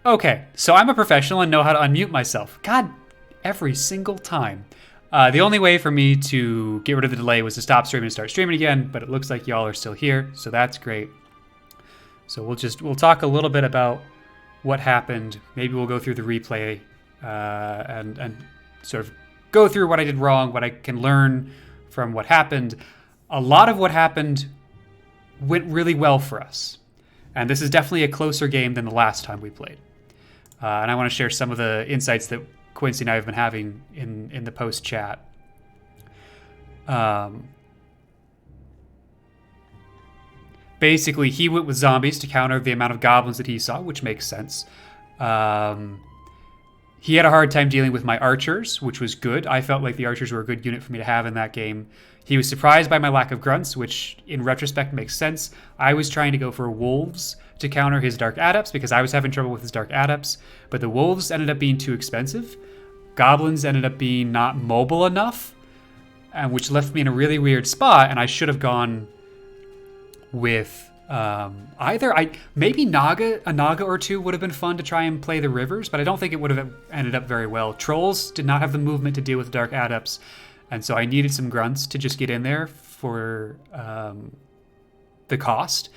Okay, so I'm a professional and know how to unmute myself. God, every single time. The only way for me to get rid of the delay was to stop streaming and start streaming again, but it looks like y'all are still here, so that's great. So we'll talk a little bit about what happened. Maybe we'll go through the replay and sort of go through what I did wrong, what I can learn from what happened. A lot of what happened went really well for us, and this is definitely a closer game than the last time we played. And I want to share some of the insights that Quincy and I have been having in the post chat. Basically, he went with zombies to counter the amount of goblins that he saw, which makes sense. He had a hard time dealing with my archers, which was good. I felt like the archers were a good unit for me to have in that game. He was surprised by my lack of grunts, which in retrospect makes sense. I was trying to go for wolves to counter his dark adepts because I was having trouble with his dark adepts, but the wolves ended up being too expensive. Goblins ended up being not mobile enough, which left me in a really weird spot, and I should have gone with maybe a Naga or two would have been fun to try and play the rivers, but I don't think it would have ended up very well. Trolls did not have the movement to deal with dark adepts, and so I needed some grunts to just get in there for the cost.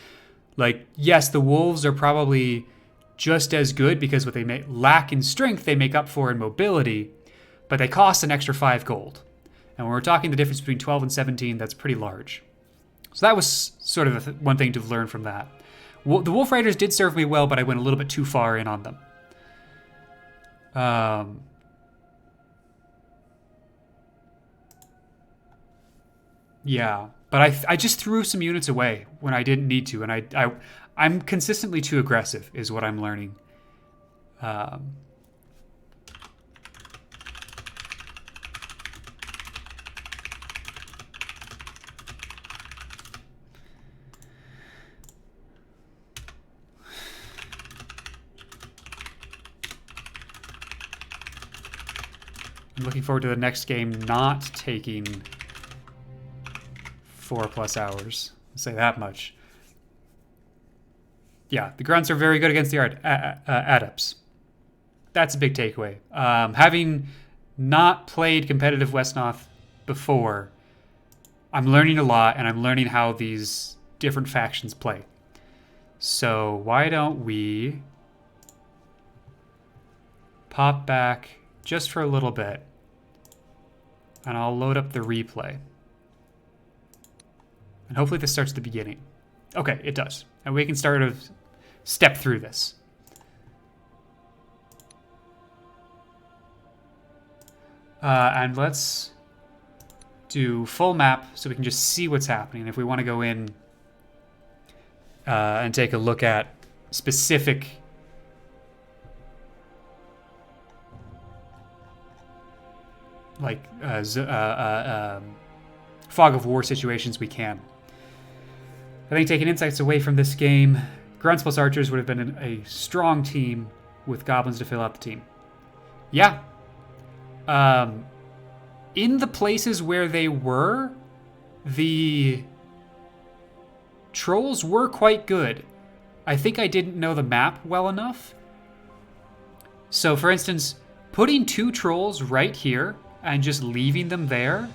Like, yes, the wolves are probably just as good because what they lack in strength, they make up for in mobility, but they cost an extra 5 gold. And when we're talking the difference between 12 and 17, that's pretty large. So that was sort of one thing to learn from that. The Wolf Riders did serve me well, but I went a little bit too far in on them. Yeah, but I just threw some units away when I didn't need to, and I'm consistently too aggressive, is what I'm learning. I'm looking forward to the next game not taking 4+ hours. I'll say that much. Yeah, the grunts are very good against the adepts. That's a big takeaway. Having not played competitive Wesnoth before, I'm learning a lot, and I'm learning how these different factions play. So why don't we pop back just for a little bit, and I'll load up the replay. And hopefully this starts at the beginning. Okay, it does. And we can start to step through this. And let's do full map so we can just see what's happening. If we want to go in and take a look at specific fog of war situations, we can. I think taking insights away from this game, grunts plus archers would have been a strong team with goblins to fill out the team. Yeah. In the places where they were, the trolls were quite good. I think I didn't know the map well enough. So, for instance, putting 2 trolls right here and just leaving them there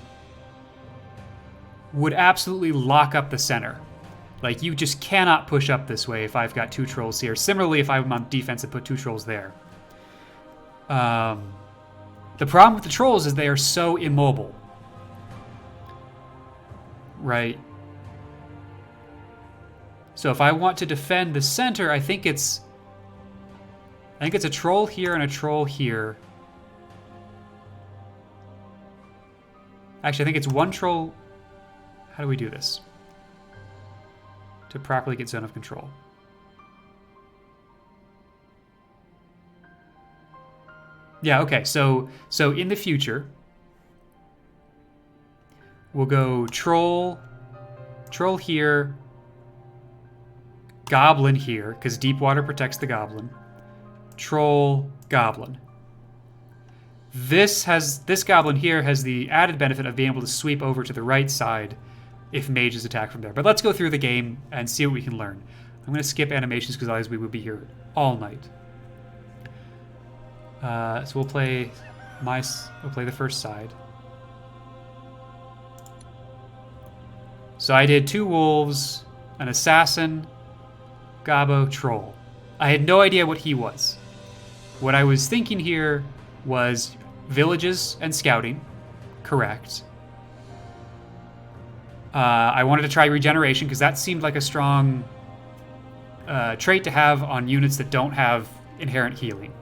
would absolutely lock up the center. Like, you just cannot push up this way if I've got 2 trolls here. Similarly, if I'm on defense and put 2 trolls there. The problem with the trolls is they are so immobile. Right? So if I want to defend the center, I think it's a troll here and a troll here. Actually, I think it's 1 troll. How do we do this to properly get zone of control? Yeah, okay, so in the future, we'll go troll here, goblin here, because deep water protects the goblin. Troll, goblin. This goblin here has the added benefit of being able to sweep over to the right side if mages attack from there. But let's go through the game and see what we can learn. I'm going to skip animations because otherwise we would be here all night. So we'll play the first side. So I did 2 wolves, an assassin, Gabo, troll. I had no idea what he was. What I was thinking here was villages and scouting. Correct. I wanted to try regeneration because that seemed like a strong trait to have on units that don't have inherent healing.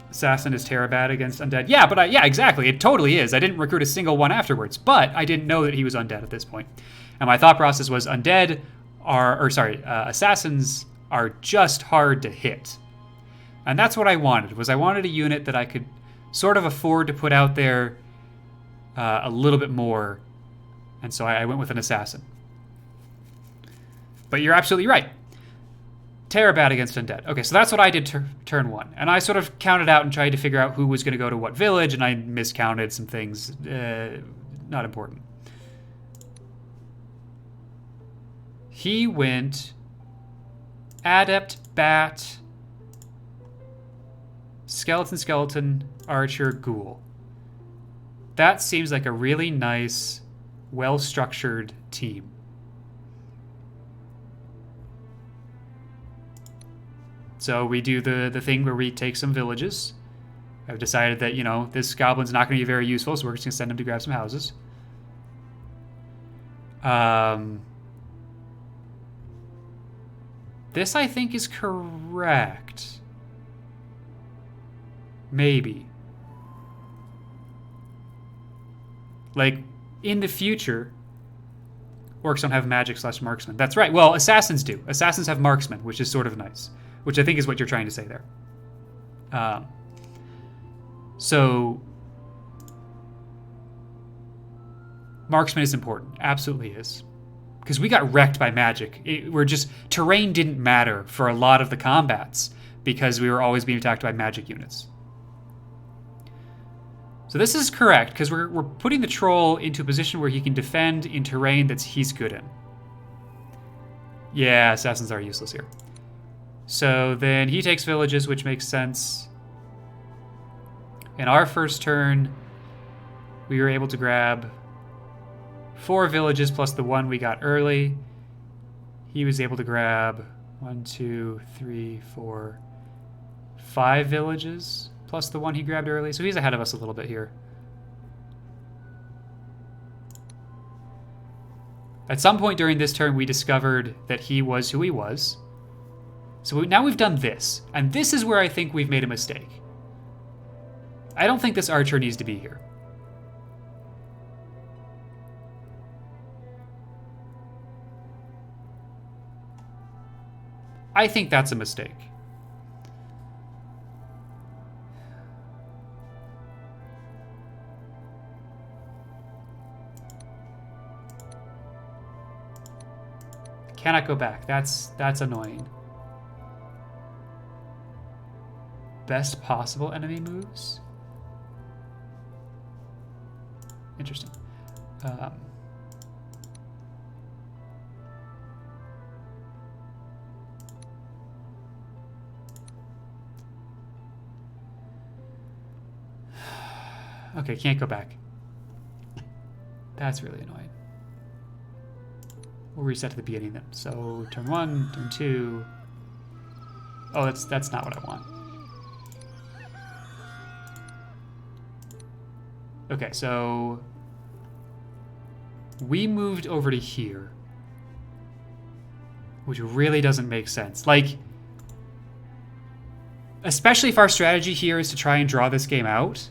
Assassin is bad against undead. Yeah, yeah, exactly. It totally is. I didn't recruit a single one afterwards, but I didn't know that he was undead at this point. And my thought process was assassins are just hard to hit. And that's what I wanted, I wanted a unit that I could sort of afford to put out there a little bit more. And so I went with an assassin. But you're absolutely right. Bad against undead. Okay, so that's what I did turn 1. And I sort of counted out and tried to figure out who was going to go to what village, and I miscounted some things. Not important. He went Adept, Bat, Skeleton, Archer, Ghoul. That seems like a really nice, well-structured team. So we do the thing where we take some villages. I've decided that, this goblin's not going to be very useful, so we're just going to send him to grab some houses. This, I think, is correct. Maybe. Like, in the future, orcs don't have magic/marksman. That's right. Well, assassins do. Assassins have marksman, which is sort of nice. Which I think is what you're trying to say there. So, marksman is important. Absolutely is. Because we got wrecked by magic. Terrain didn't matter for a lot of the combats because we were always being attacked by magic units. So this is correct because we're putting the troll into a position where he can defend in terrain he's good in. Yeah, assassins are useless here. So then he takes villages, which makes sense. In our first turn, we were able to grab 4 villages plus the 1 we got early. He was able to grab 1, 2, 3, 4, 5 villages plus the 1 he grabbed early. So he's ahead of us a little bit here. At some point during this turn, we discovered that he was who he was. So now we've done this, and this is where I think we've made a mistake. I don't think this archer needs to be here. I think that's a mistake. Cannot go back. That's annoying. Best possible enemy moves? Interesting. Okay, can't go back. That's really annoying. We'll reset to the beginning then. So turn 1, turn 2. Oh, that's not what I want. Okay, so we moved over to here, which really doesn't make sense. Like, especially if our strategy here is to try and draw this game out.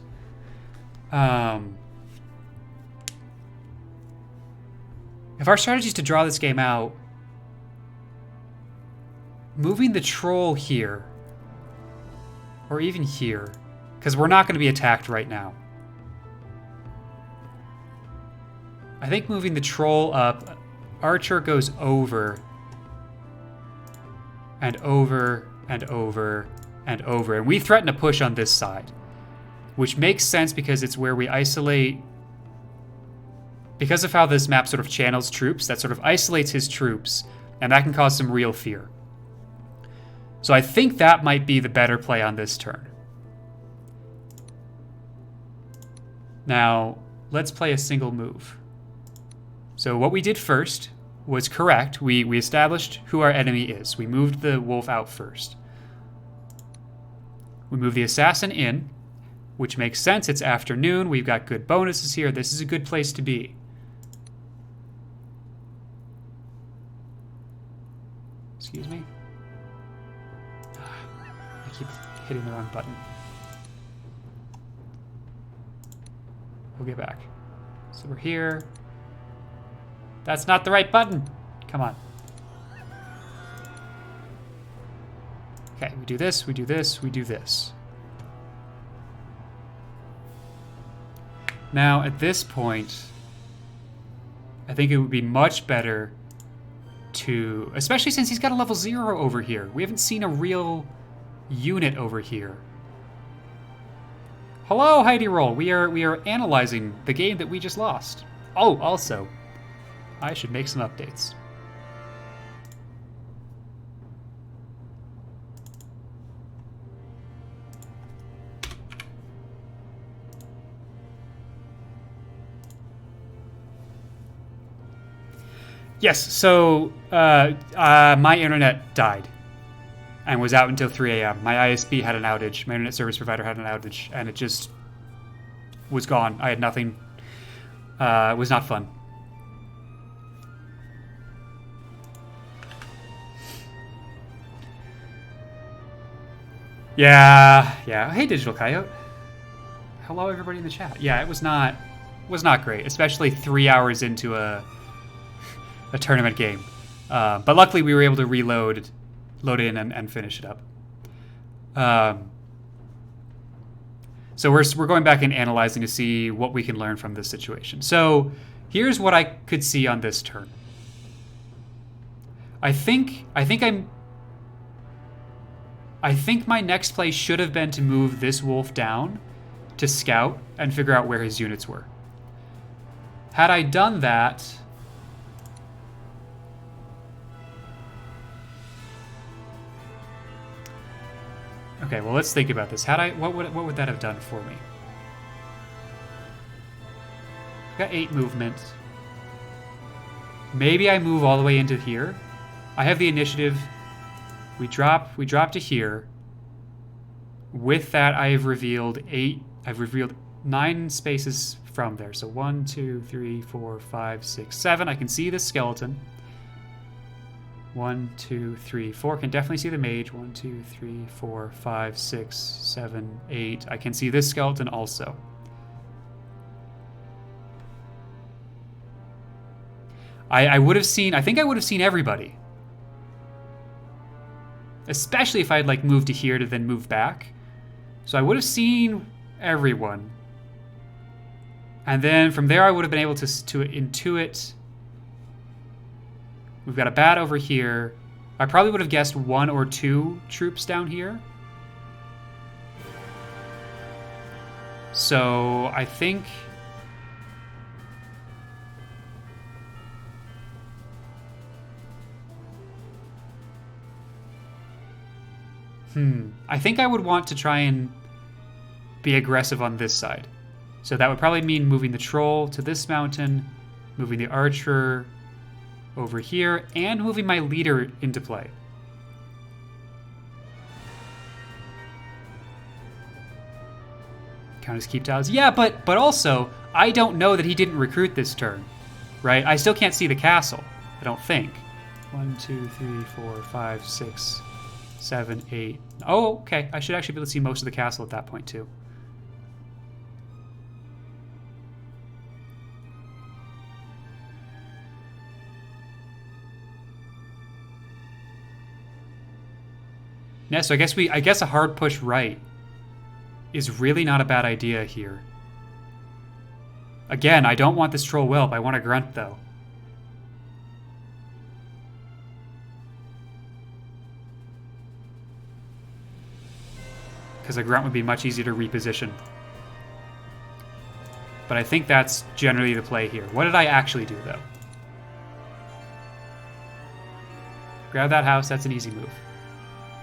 If our strategy is to draw this game out, moving the troll here, or even here, because we're not going to be attacked right now. I think moving the troll up, Archer goes over, and over, and over, and over. And we threaten a push on this side, which makes sense because it's where we isolate. Because of how this map sort of channels troops, that sort of isolates his troops, and that can cause some real fear. So I think that might be the better play on this turn. Now, let's play a single move. So what we did first was correct. We established who our enemy is. We moved the wolf out first. We moved the assassin in, which makes sense. It's afternoon. We've got good bonuses here. This is a good place to be. Excuse me. I keep hitting the wrong button. We'll get back. So we're here. That's not the right button. Come on. Okay, we do this, we do this, we do this. Now, at this point, I think it would be much better to, especially since he's got a level 0 over here. We haven't seen a real unit over here. Hello, Heidi Roll. We are analyzing the game that we just lost. Oh, also, I should make some updates. Yes, so my internet died and was out until 3 a.m. My ISP had an outage. My internet service provider had an outage, and it just was gone. I had nothing. It was not fun. Yeah. Hey, Digital Coyote. Hello, everybody in the chat. Yeah, it was not great, especially 3 hours into a tournament game. But luckily, we were able to load in and finish it up. So we're going back and analyzing to see what we can learn from this situation. So here's what I could see on this turn. I think my next play should have been to move this wolf down to scout and figure out where his units were. Had I done that, okay, well, let's think about this. What would that have done for me? Got 8 movement. Maybe I move all the way into here. I have the initiative. We drop to here. With that, I've revealed 9 spaces from there. So 1, 2, 3, 4, 5, 6, 7. I can see the skeleton. 1, 2, 3, 4. Can definitely see the mage. 1, 2, 3, 4, 5, 6, 7, 8. I can see this skeleton also. I would have seen. I think I would have seen everybody. Especially if I had like moved to here to then move back. So I would have seen everyone. And then from there I would have been able to intuit. We've got a bat over here. I probably would have guessed 1 or 2 troops down here. So I think... I think I would want to try and be aggressive on this side. So that would probably mean moving the troll to this mountain, moving the archer over here, and moving my leader into play. Count as keep tiles. Yeah, but also, I don't know that he didn't recruit this turn, right? I still can't see the castle, I don't think. 1, 2, 3, 4, 5, 6, 7, 8. Oh, okay. I should actually be able to see most of the castle at that point, too. Yeah, so I guess a hard push right is really not a bad idea here. Again, I don't want this troll whelp. I want a grunt, though. Because a grunt would be much easier to reposition. But I think that's generally the play here. What did I actually do, though? Grab that house. That's an easy move.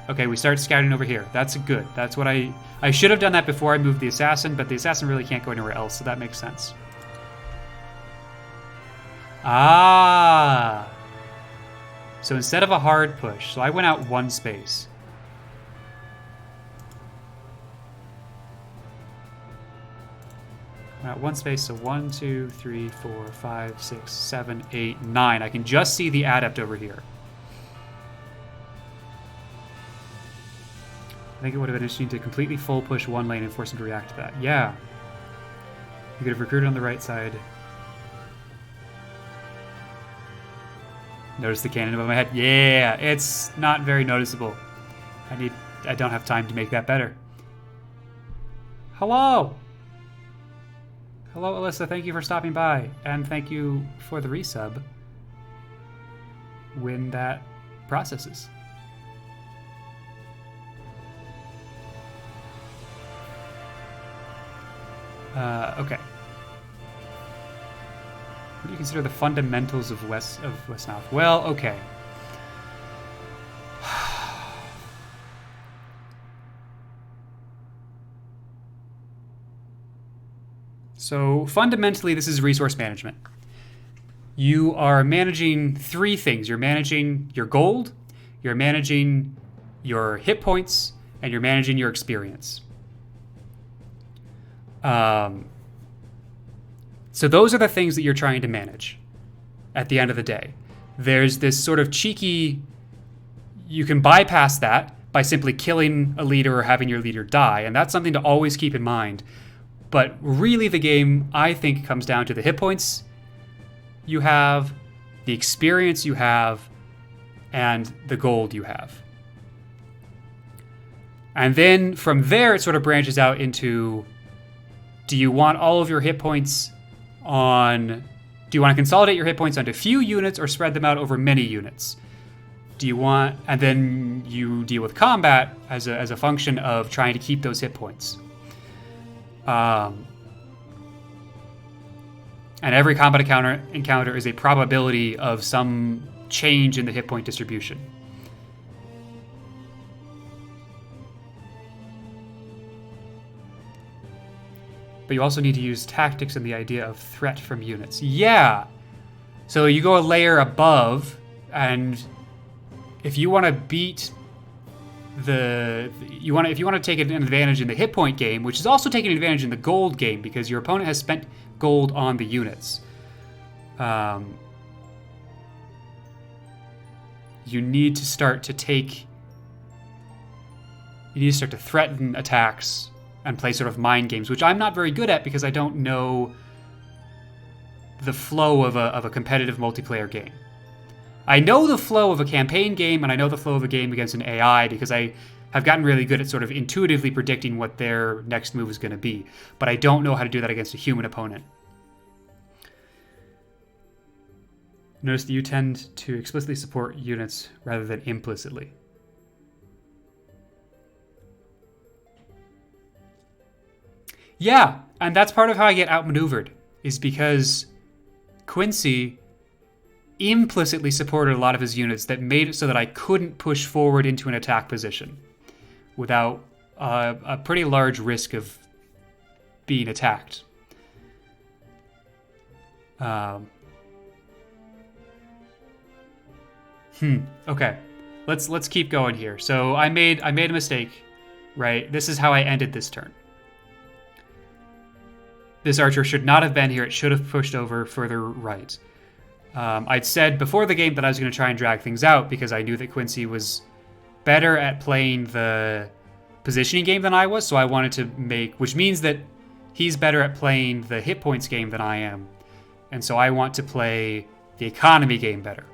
Okay, we start scouting over here. That's good. That's what I should have done that before I moved the assassin, but the assassin really can't go anywhere else, so that makes sense. Ah. So instead of a hard push, so I went out one space. Went out one space, so 1, 2, 3, 4, 5, 6, 7, 8, 9. I can just see the adept over here. I think it would have been interesting to completely full push one lane and force him to react to that. Yeah. You could have recruited on the right side. Notice the cannon above my head. Yeah, it's not very noticeable. I don't have time to make that better. Hello! Hello, Alyssa. Thank you for stopping by. And thank you for the resub when that processes. Okay. What do you consider the fundamentals of Wesnoth? Well, okay. So fundamentally, this is resource management. You are managing three things. You're managing your gold, you're managing your hit points, and you're managing your experience. So those are the things that you're trying to manage at the end of the day. There's this sort of cheeky, you can bypass that by simply killing a leader or having your leader die, and that's something to always keep in mind. But really the game, I think, comes down to the hit points you have, the experience you have, and the gold you have. And then from there, it sort of branches out into, do you want all of your hit points on... Do you want to consolidate your hit points onto few units or spread them out over many units? Do you want... And then you deal with combat as a function of trying to keep those hit points. And every combat encounter is a probability of some change in the hit point distribution. But you also need to use tactics and the idea of threat from units. Yeah! So you go a layer above, and if you want to beat if you want to take an advantage in the hit point game, which is also taking advantage in the gold game because your opponent has spent gold on the units. You need to start to threaten attacks and play sort of mind games, which I'm not very good at because I don't know the flow of a competitive multiplayer game. I know the flow of a campaign game, and I know the flow of a game against an AI because I have gotten really good at sort of intuitively predicting what their next move is going to be. But I don't know how to do that against a human opponent. Notice that you tend to explicitly support units rather than implicitly. Yeah, and that's part of how I get outmaneuvered, is because Quincy implicitly supported a lot of his units that made it so that I couldn't push forward into an attack position without a pretty large risk of being attacked. Okay, let's keep going here. So I made a mistake, right? This is how I ended this turn. This archer should not have been here. It should have pushed over further right. I'd said before the game that I was going to try and drag things out because I knew that Quincy was better at playing the positioning game than I was, so I wanted to which means that he's better at playing the hit points game than I am, and so I want to play the economy game better.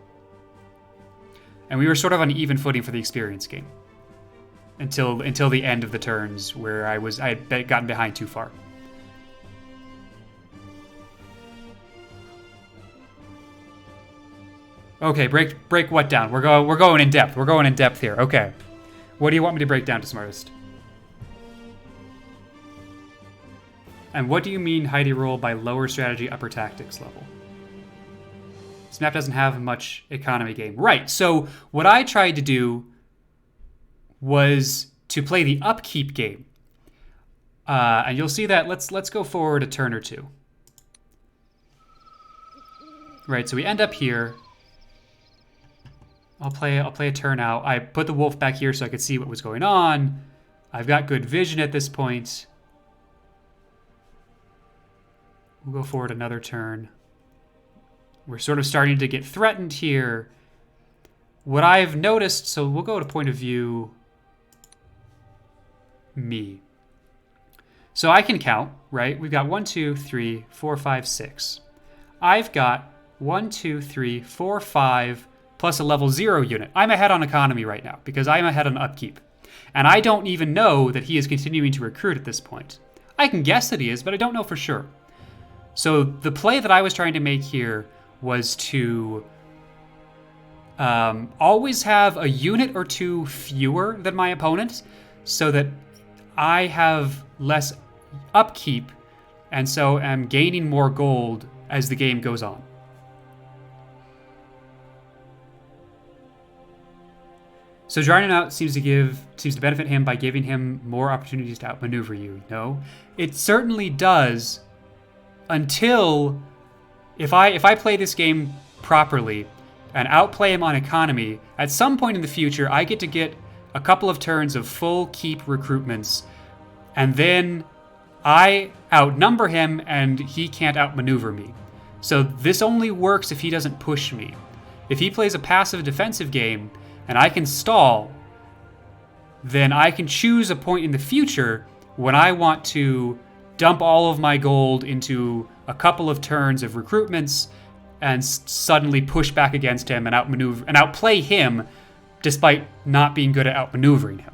And we were sort of on even footing for the experience game until the end of the turns where I had gotten behind too far. Okay, break what down? We're going in depth. We're going in depth here. Okay. What do you want me to break down to smartest? And what do you mean Heidi roll by lower strategy, upper tactics level? Snap doesn't have much economy game. Right, so what I tried to do was to play the upkeep game. And you'll see that. Let's go forward a turn or two. Right, so we end up here. I'll play a turn out. I put the wolf back here so I could see what was going on. I've got good vision at this point. We'll go forward another turn. We're sort of starting to get threatened here. What I've noticed, so we'll go to point of view me. So I can count, right? We've got 1, 2, 3, 4, 5, 6. I've got 1, 2, 3, 4, 5, plus a level 0 unit. I'm ahead on economy right now because I'm ahead on upkeep. And I don't even know that he is continuing to recruit at this point. I can guess that he is, but I don't know for sure. So the play that I was trying to make here was to always have a unit or two fewer than my opponent so that I have less upkeep and so am gaining more gold as the game goes on. So drawing him out seems to benefit him by giving him more opportunities to outmaneuver you. No, it certainly does. Until if I play this game properly and outplay him on economy, at some point in the future I get to get a couple of turns of full keep recruitments, and then I outnumber him and he can't outmaneuver me. So this only works if he doesn't push me. If he plays a passive defensive game and I can stall, then I can choose a point in the future when I want to dump all of my gold into a couple of turns of recruitments and suddenly push back against him and outmaneuver and outplay him despite not being good at outmaneuvering him.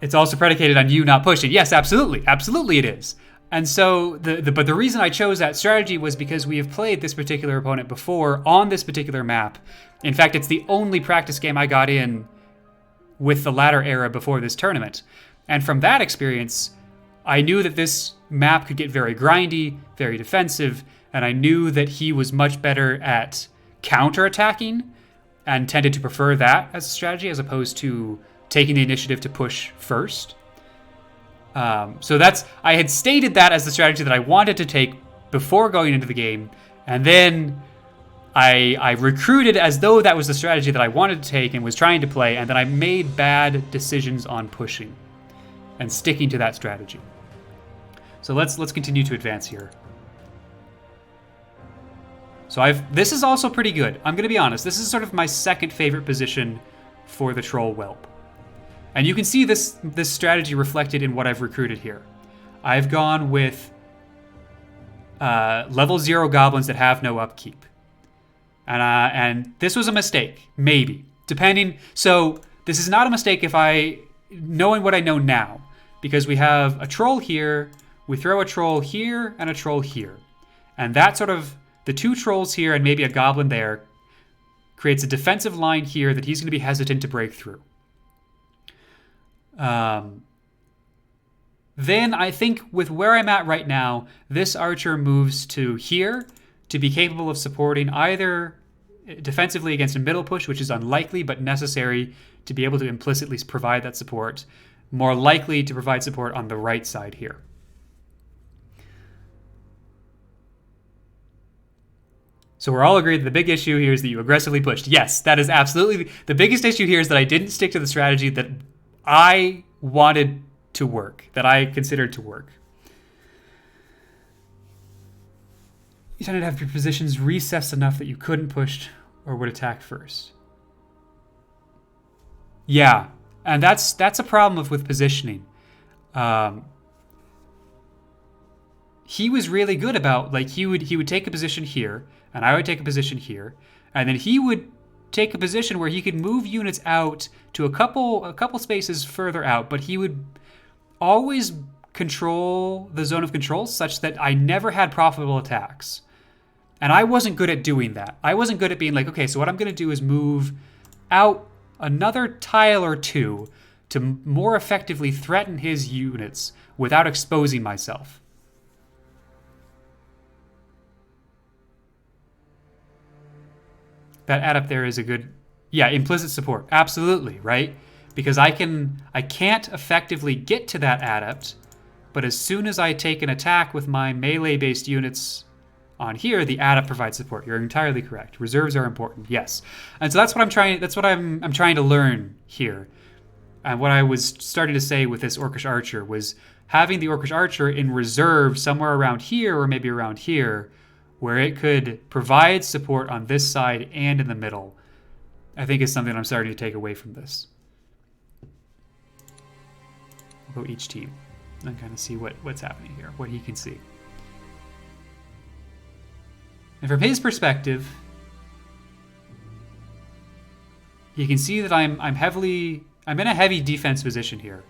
It's also predicated on you not pushing. Yes, absolutely. Absolutely it is. And so, but the reason I chose that strategy was because we have played this particular opponent before on this particular map. In fact, it's the only practice game I got in with the latter era before this tournament. And from that experience, I knew that this map could get very grindy, very defensive, and I knew that he was much better at counterattacking and tended to prefer that as a strategy as opposed to taking the initiative to push first. So I had stated that as the strategy that I wanted to take before going into the game, and then I recruited as though that was the strategy that I wanted to take and was trying to play, and then I made bad decisions on pushing and sticking to that strategy. So let's continue to advance here. So this is also pretty good. I'm going to be honest. This is sort of my second favorite position for the Troll Whelp. And you can see this strategy reflected in what I've recruited here. I've gone with level 0 goblins that have no upkeep. And this was a mistake, maybe. Depending. So this is not a mistake knowing what I know now. Because we have a troll here, we throw a troll here, and a troll here. And that sort of, the two trolls here and maybe a goblin there, creates a defensive line here that he's going to be hesitant to break through. Then I think with where I'm at right now, this archer moves to here to be capable of supporting either defensively against a middle push, which is unlikely but necessary to be able to implicitly provide that support, more likely to provide support on the right side here. So we're all agreed that the big issue here is that you aggressively pushed. Yes, that is absolutely the biggest issue here is that I didn't stick to the strategy that I wanted to work, that I considered to work. You tended to have your positions recessed enough that you couldn't push or would attack first. Yeah, and that's a problem with positioning. He was really good about, like, he would take a position here, and I would take a position here, and then he would take a position where he could move units out to a couple spaces further out, but he would always control the zone of control such that I never had profitable attacks. And I wasn't good at doing that. I wasn't good at being like, okay, so what I'm going to do is move out another tile or two to more effectively threaten his units without exposing myself. That adept there is a good... Yeah, implicit support. Absolutely, right? Because I can't effectively get to that adept, but as soon as I take an attack with my melee-based units on here, the adept provides support. You're entirely correct. Reserves are important, yes. And so that's what I'm trying to learn here. And what I was starting to say with this Orcish Archer was having the Orcish Archer in reserve somewhere around here or maybe around here, where it could provide support on this side and in the middle, I think is something I'm starting to take away from this. We'll go each team and kind of see what's happening here, what he can see. And from his perspective, you can see that I'm in a heavy defense position here.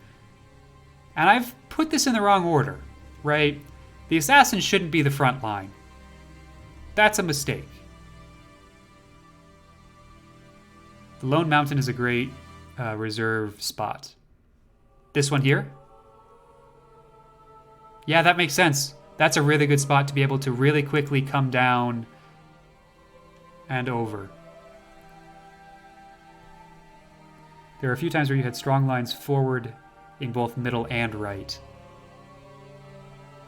And I've put this in the wrong order, right? The assassin shouldn't be the front line. That's a mistake. The Lone Mountain is a great reserve spot. This one here? Yeah, that makes sense. That's a really good spot to be able to really quickly come down and over. There are a few times where you had strong lines forward in both middle and right.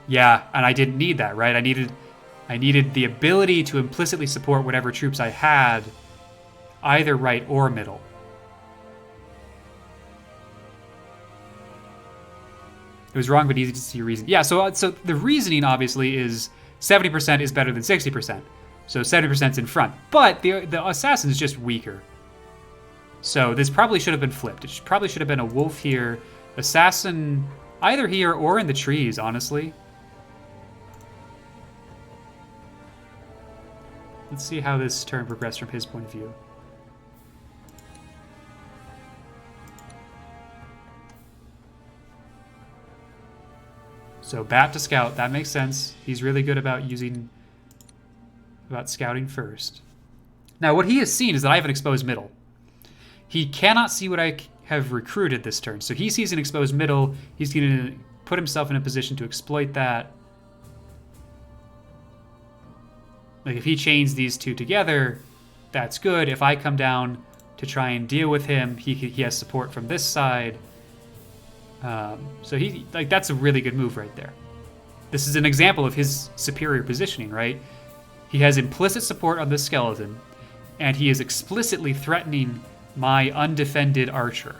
Yeah, and I didn't need that, right? I needed the ability to implicitly support whatever troops I had, either right or middle. It was wrong, but easy to see a reason. Yeah, so the reasoning obviously is 70% is better than 60%. So 70% is in front. But the assassin is just weaker. So this probably should have been flipped. It probably should have been a wolf here, assassin either here or in the trees, honestly. Let's see how this turn progressed from his point of view. So bat to scout, that makes sense. He's really good about scouting first. Now what he has seen is that I have an exposed middle. He cannot see what I have recruited this turn. So he sees an exposed middle. He's going to put himself in a position to exploit that. Like if he chains these two together, that's good. If I come down to try and deal with him, he has support from this side. So that's a really good move right there. This is an example of his superior positioning, right? He has implicit support on this skeleton, and he is explicitly threatening my undefended archer.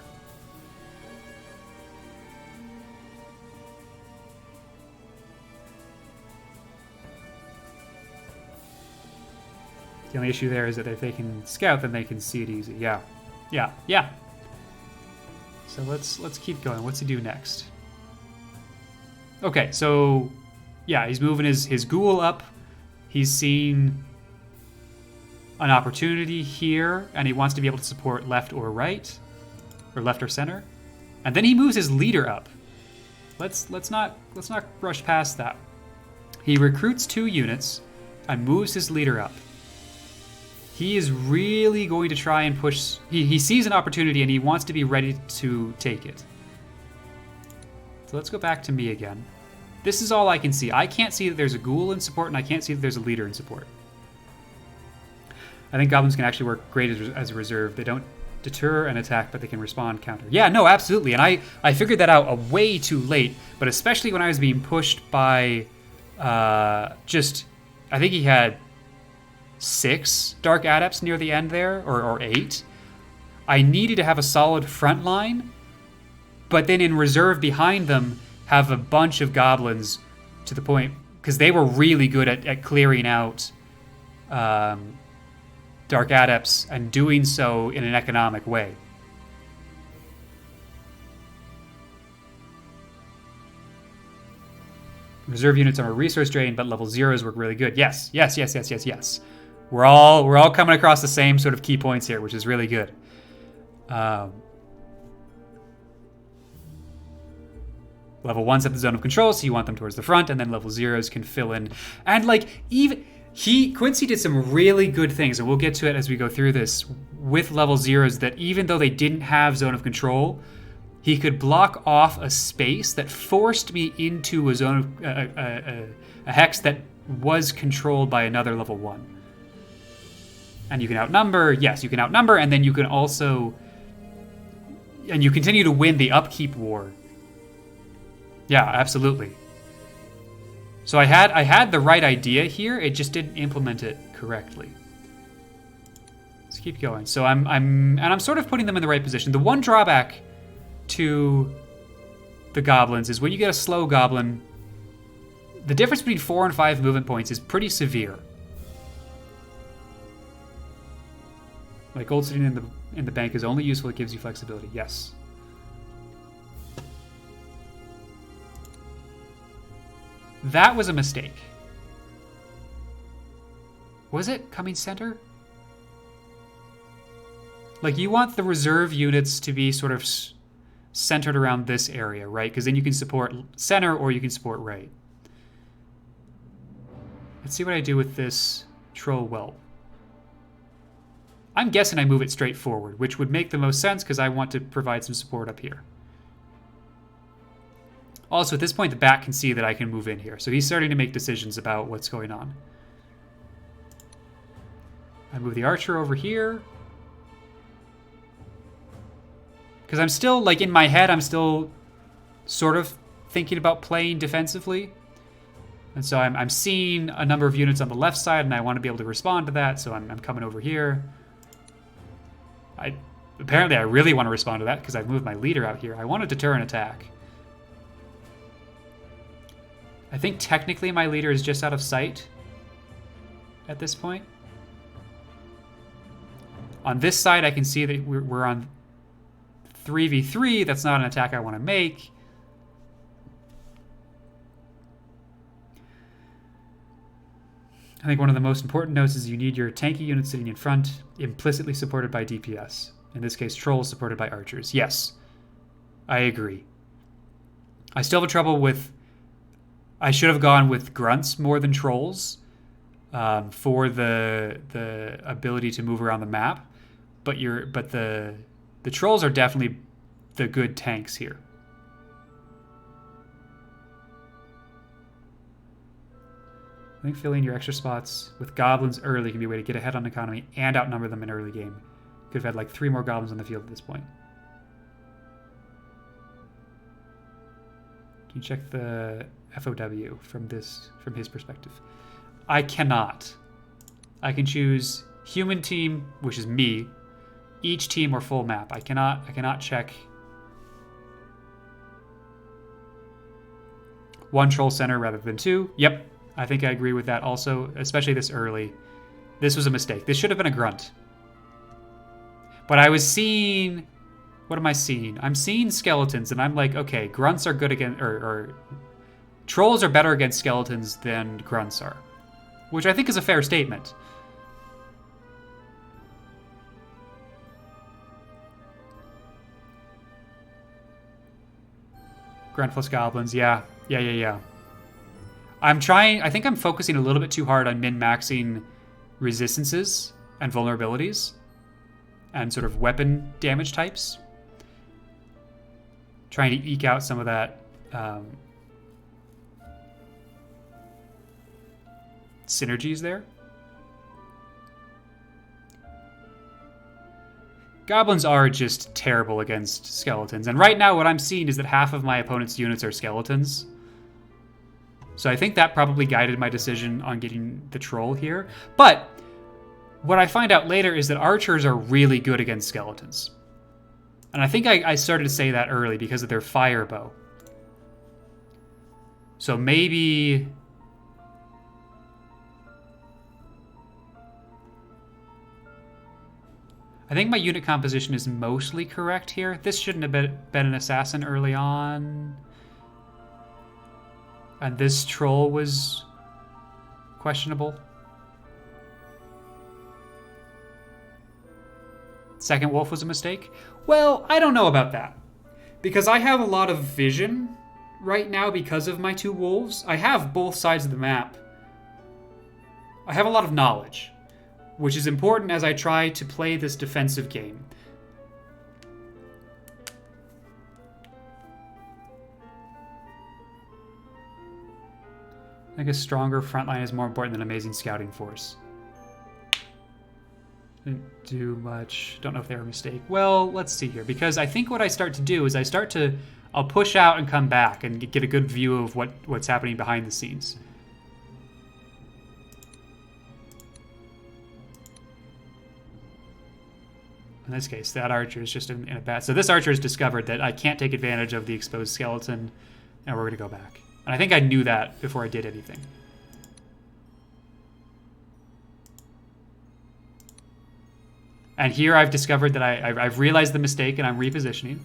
The only issue there is that if they can scout, then they can see it easy. Yeah. So let's keep going. What's he do next? Okay, so yeah, he's moving his ghoul up. He's seen an opportunity here, and he wants to be able to support left or right, or left or center. And then he moves his leader up. Let's not rush past that. He recruits 2 units and moves his leader up. He is really going to try and push... He sees an opportunity and he wants to be ready to take it. So let's go back to me again. This is all I can see. I can't see that there's a ghoul in support, and I can't see that there's a leader in support. I think goblins can actually work great as a reserve. They don't deter an attack, but they can respond counter. Yeah, no, absolutely. And I figured that out way too late, but especially when I was being pushed by I think he had 6 Dark Adepts near the end there, or 8. I needed to have a solid front line, but then in reserve behind them have a bunch of goblins to the point, because they were really good at clearing out Dark Adepts and doing so in an economic way. Reserve units are a resource drain, but level 0s work really good. Yes. We're all coming across the same sort of key points here, which is really good. Level 1's at the zone of control, so you want them towards the front, and then level 0s can fill in. And Quincy did some really good things, and we'll get to it as we go through this, with level 0s, that even though they didn't have zone of control, he could block off a space that forced me into a zone of a hex that was controlled by another level 1. And you can outnumber. Yes, you can outnumber, and then you can also... And you continue to win the upkeep war. Yeah, absolutely. So I had the right idea here. It just didn't implement it correctly. Let's keep going. So I'm sort of putting them in the right position. The one drawback to the goblins is when you get a slow goblin, the difference between 4 and 5 movement points is pretty severe. Like gold sitting in the bank is only useful if it gives you flexibility. Yes. That was a mistake. Was it coming center? Like you want the reserve units to be sort of centered around this area, right? Because then you can support center or you can support right. Let's see what I do with this troll whelp. I'm guessing I move it straight forward, which would make the most sense because I want to provide some support up here. Also, at this point, the bat can see that I can move in here, so he's starting to make decisions about what's going on. I move the archer over here. Because I'm still, like, in my head, I'm still sort of thinking about playing defensively. And so I'm seeing a number of units on the left side, and I want to be able to respond to that, so I'm coming over here. Apparently I really want to respond to that because I've moved my leader out here. I want to deter an attack. I think technically my leader is just out of sight at this point. On this side, I can see that we're on 3v3. That's not an attack I want to make. I think one of the most important notes is you need your tanky units sitting in front, implicitly supported by DPS. In this case, trolls supported by archers. Yes, I agree. I still have trouble with... I should have gone with grunts more than trolls for the ability to move around the map, but the trolls are definitely the good tanks here. I think filling your extra spots with goblins early can be a way to get ahead on economy and outnumber them in early game. Could have had like 3 more goblins on the field at this point. Can you check the FOW from his perspective? I cannot. I can choose human team, which is me, each team or full map. I cannot check one troll center rather than 2. Yep. I think I agree with that also, especially this early. This was a mistake. This should have been a grunt. But I was seeing... What am I seeing? I'm seeing skeletons, and I'm like, okay, grunts are good against... Or trolls are better against skeletons than grunts are. Which I think is a fair statement. Grunt plus goblins, yeah. Yeah. I think I'm focusing a little bit too hard on min-maxing resistances and vulnerabilities and sort of weapon damage types. Trying to eke out some of that synergies there. Goblins are just terrible against skeletons. And right now what I'm seeing is that half of my opponent's units are skeletons. So I think that probably guided my decision on getting the troll here. But what I find out later is that archers are really good against skeletons. And I think I started to say that early because of their fire bow. So maybe... I think my unit composition is mostly correct here. This shouldn't have been an assassin early on. And this troll was questionable. Second wolf was a mistake? Well, I don't know about that. Because I have a lot of vision right now because of my 2 wolves. I have both sides of the map. I have a lot of knowledge, which is important as I try to play this defensive game. I think a stronger front line is more important than amazing scouting force. Didn't do much. Don't know if they were a mistake. Well, let's see here. Because I think what I start to do is I'll push out and come back and get a good view of what's happening behind the scenes. In this case, that archer is just in a bad... So this archer has discovered that I can't take advantage of the exposed skeleton, and we're going to go back. And I think I knew that before I did anything. And here I've discovered that I've realized the mistake, and I'm repositioning.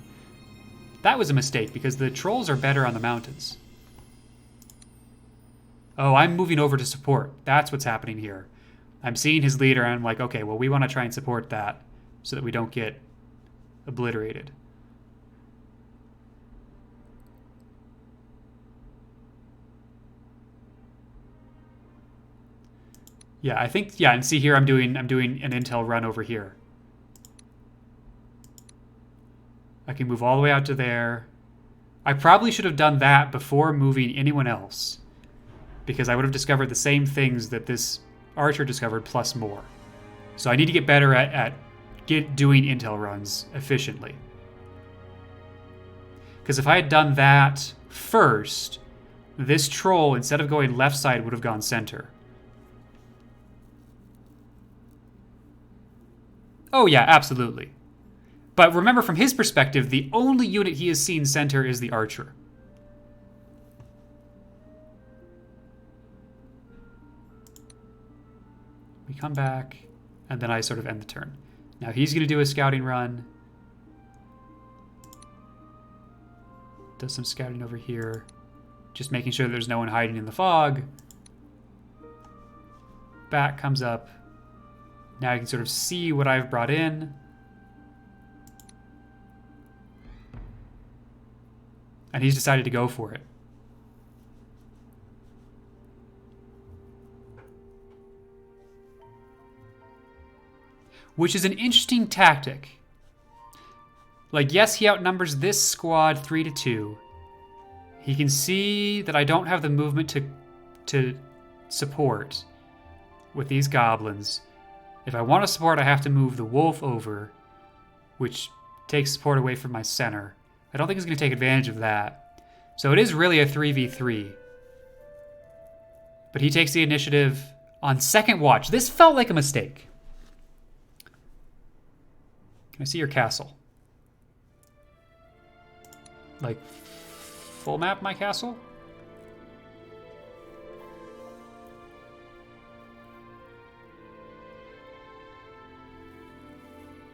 That was a mistake, because the trolls are better on the mountains. Oh, I'm moving over to support. That's what's happening here. I'm seeing his leader, and I'm like, okay, well, we want to try and support that so that we don't get obliterated. Yeah, I think, yeah, and see here I'm doing an intel run over here. I can move all the way out to there. I probably should have done that before moving anyone else, because I would have discovered the same things that this archer discovered plus more. So I need to get better at doing intel runs efficiently. Because if I had done that first, this troll, instead of going left side, would have gone center. Oh yeah, absolutely. But remember, from his perspective, the only unit he has seen center is the archer. We come back, and then I sort of end the turn. Now he's going to do a scouting run. Does some scouting over here. Just making sure that there's no one hiding in the fog. Bat comes up. Now I can sort of see what I've brought in. And he's decided to go for it. Which is an interesting tactic. Like, yes, he outnumbers this squad 3-2. He can see that I don't have the movement to support with these goblins. If I want to support, I have to move the wolf over, which takes support away from my center. I don't think he's going to take advantage of that. So it is really a 3v3. But he takes the initiative on second watch. This felt like a mistake. Can I see your castle? Like, full map my castle?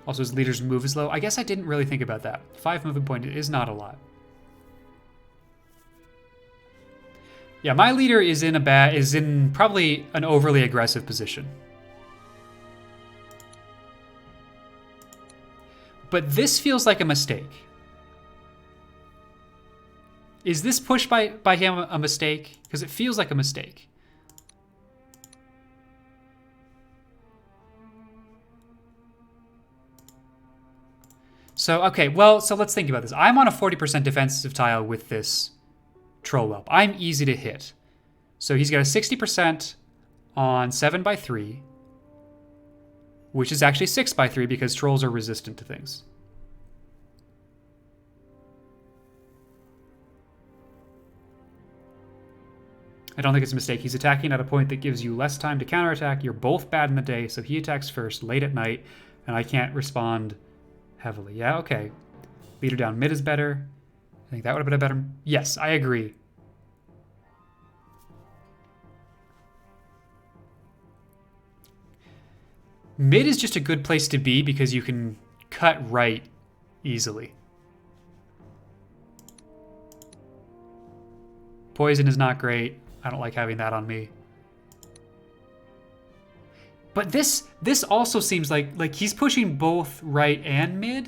Also, his leader's move is low. I guess I didn't really think about that. 5 movement point is not a lot. Yeah, my leader is in probably an overly aggressive position. But this feels like a mistake. Is this push by him a mistake? Because it feels like a mistake. So, okay, well, so let's think about this. I'm on a 40% defensive tile with this troll whelp. I'm easy to hit. So he's got a 60% on 7x3, which is actually 6x3 because trolls are resistant to things. I don't think it's a mistake. He's attacking at a point that gives you less time to counterattack. You're both bad in the day, so he attacks first, late at night, and I can't respond heavily. Yeah, okay. Leader down mid is better. I think that would have been a better... Yes, I agree. Mid is just a good place to be because you can cut right easily. Poison is not great. I don't like having that on me. But this also seems like he's pushing both right and mid.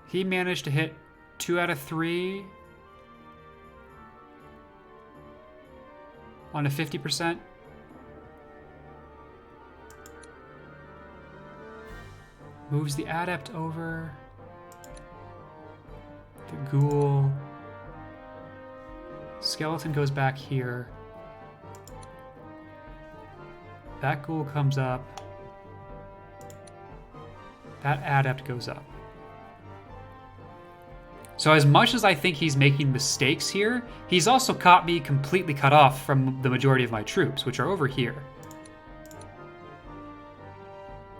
He managed to hit 2 out of 3 on a 50%. Moves the adept over. The ghoul. skeleton goes back here. That ghoul comes up. That adept goes up. So as much as I think he's making mistakes here, he's also caught me completely cut off from the majority of my troops, which are over here.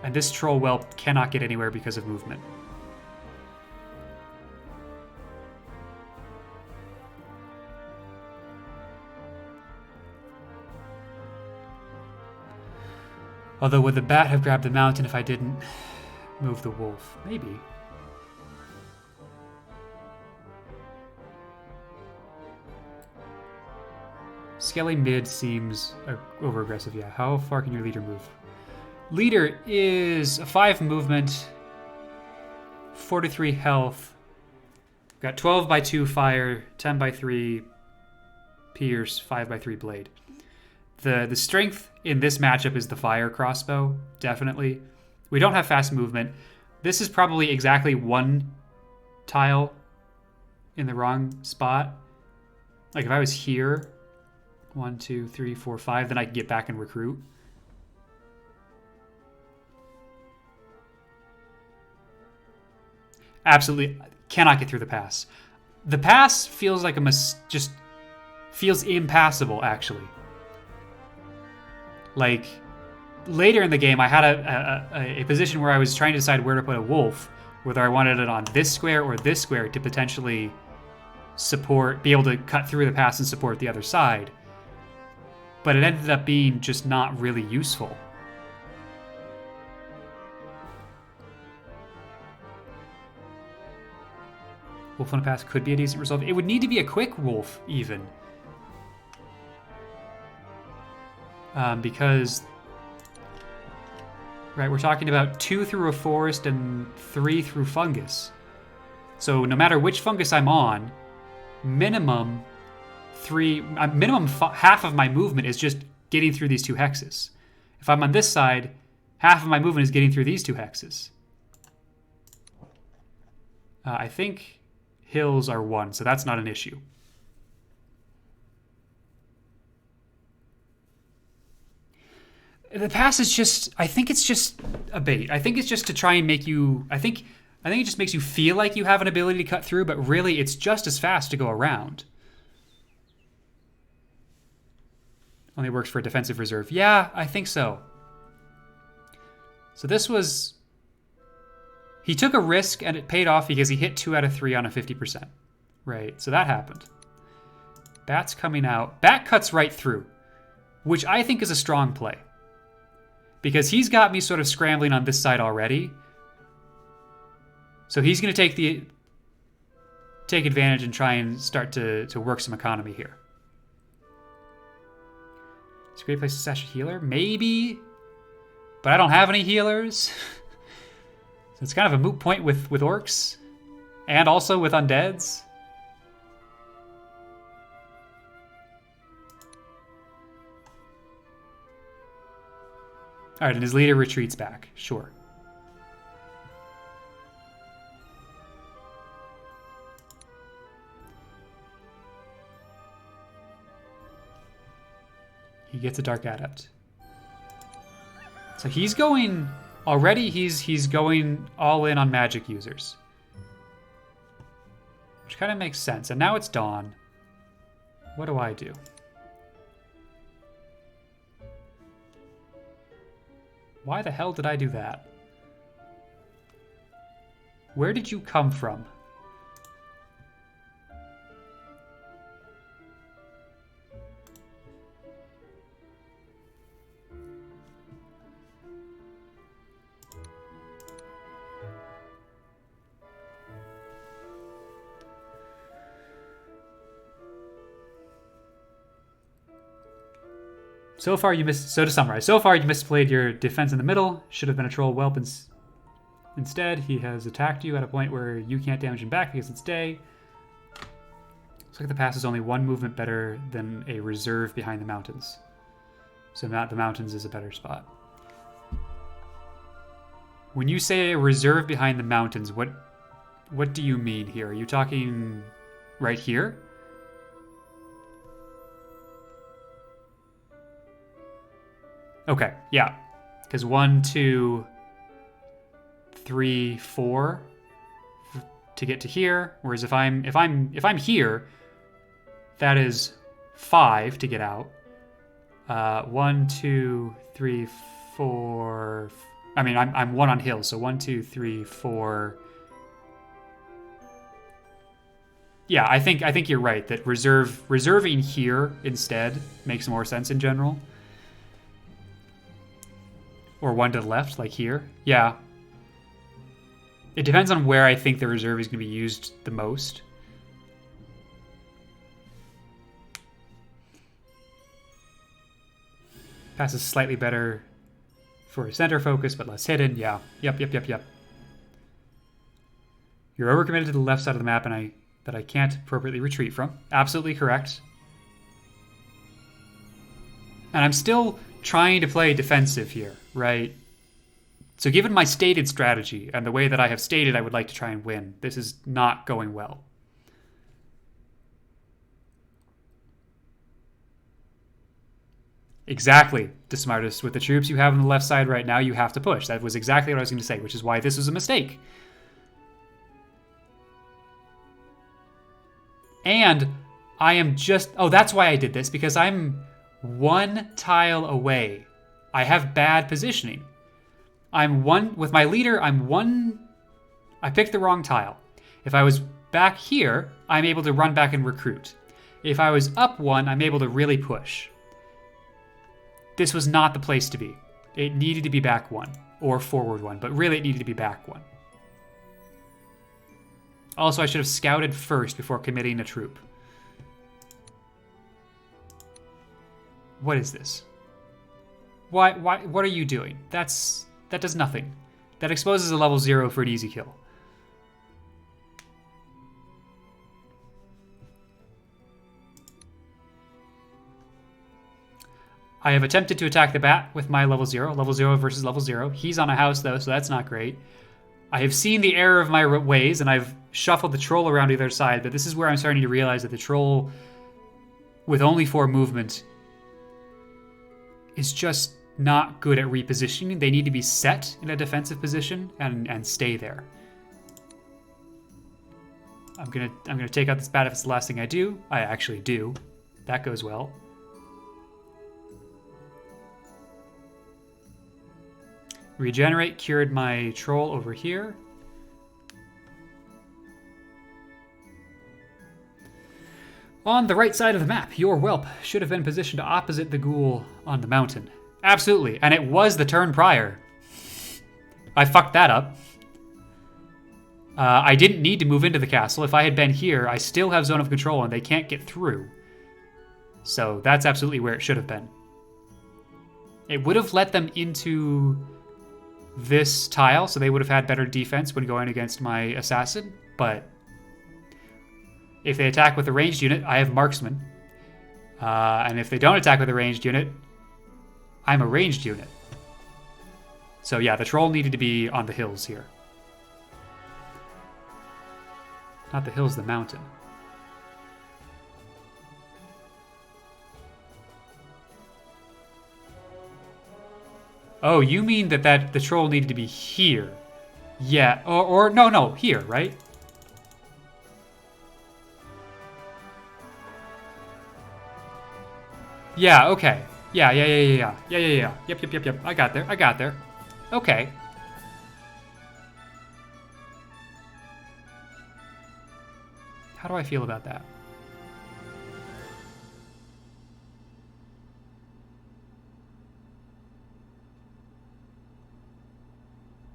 And this troll whelp cannot get anywhere because of movement. Although would the bat have grabbed the mountain if I didn't move the wolf? Maybe. Scaling mid seems over-aggressive, yeah. How far can your leader move? Leader is a 5 movement, 43 health. Got 12 by 2 fire, 10 by 3 pierce, 5 by 3 blade. The strength in this matchup is the fire crossbow, definitely. We don't have fast movement. This is probably exactly 1 tile in the wrong spot. Like if I was here, 1, 2, 3, 4, 5, then I can get back and recruit. Absolutely cannot get through the pass. The pass feels like just feels impassable, actually. Like, later in the game, I had a position where I was trying to decide where to put a wolf, whether I wanted it on this square or this square to potentially be able to cut through the pass and support the other side. But it ended up being just not really useful. Wolf on a pass could be a decent result. It would need to be a quick wolf, even. Because, right, we're talking about 2 through a forest and 3 through fungus. So no matter which fungus I'm on, minimum half of my movement is just getting through these 2 hexes. If I'm on this side, half of my movement is getting through these 2 hexes. I think hills are 1, so that's not an issue. The pass is just, I think it's just a bait. I think it's just to try and make you, I think it just makes you feel like you have an ability to cut through, but really it's just as fast to go around. Only works for a defensive reserve. Yeah, I think so. So this was, he took a risk and it paid off because he hit 2 out of 3 on a 50%. Right, so that happened. Bat's coming out. Bat cuts right through, which I think is a strong play. Because he's got me sort of scrambling on this side already. So he's going to take advantage and try and start to work some economy here. It's a great place to stash a healer? Maybe. But I don't have any healers. So it's kind of a moot point with orcs. And also with undeads. All right, and his leader retreats back. Sure. He gets a Dark Adept. So he's going... Already he's going all in on magic users. Which kind of makes sense. And now it's dawn. What do I do? Why the hell did I do that? Where did you come from? So to summarize, so far you misplayed your defense in the middle. Should have been a troll whelp instead. He has attacked you at a point where you can't damage him back because it's day. Looks like the pass is only 1 movement better than a reserve behind the mountains. So the mountains is a better spot. When you say a reserve behind the mountains, what do you mean here? Are you talking right here? Okay, yeah. Because 1, 2, 3, 4 to get to here. Whereas if I'm here, that is 5 to get out. 1, 2, 3, 4. I mean, I'm 1 on hill, so 1, 2, 3, 4. Yeah, I think you're right that reserving here instead makes more sense in general. Or 1 to the left, like here. Yeah. It depends on where I think the reserve is going to be used the most. Pass is slightly better for center focus, but less hidden. Yeah. Yep. You're overcommitted to the left side of the map, and that I can't appropriately retreat from. Absolutely correct. And I'm still trying to play defensive here, right? So given my stated strategy and the way that I have stated I would like to try and win, this is not going well. Exactly, DeSmartest. With the troops you have on the left side right now, you have to push. That was exactly what I was going to say, which is why this was a mistake. And I am just... Oh, that's why I did this, because I'm 1 tile away. I have bad positioning. I'm 1... With my leader, I'm 1... I picked the wrong tile. If I was back here, I'm able to run back and recruit. If I was up 1, I'm able to really push. This was not the place to be. It needed to be back 1, or forward 1, but really it needed to be back 1. Also, I should have scouted first before committing a troop. What is this? Why, what are you doing? That does nothing. That exposes a level 0 for an easy kill. I have attempted to attack the bat with my level 0. Level 0 versus level 0. He's on a house, though, so that's not great. I have seen the error of my ways, and I've shuffled the troll around to the other side, but this is where I'm starting to realize that the troll, with only 4 movement, is just not good at repositioning. They need to be set in a defensive position and stay there. I'm gonna take out this bat if it's the last thing I do. I actually do. That goes well. Regenerate cured my troll over here. On the right side of the map, your whelp should have been positioned opposite the ghoul on the mountain. Absolutely, and it was the turn prior. I fucked that up. I didn't need to move into the castle. If I had been here, I still have zone of control and they can't get through. So that's absolutely where it should have been. It would have let them into this tile, so they would have had better defense when going against my assassin, but if they attack with a ranged unit, I have marksman. And if they don't attack with a ranged unit, I'm a ranged unit. So yeah, the troll needed to be on the hills here. Not the hills, the mountain. Oh, you mean that the troll needed to be here? Yeah, or no, here, right? Yeah, okay. Yeah. Yep. I got there. Okay. How do I feel about that?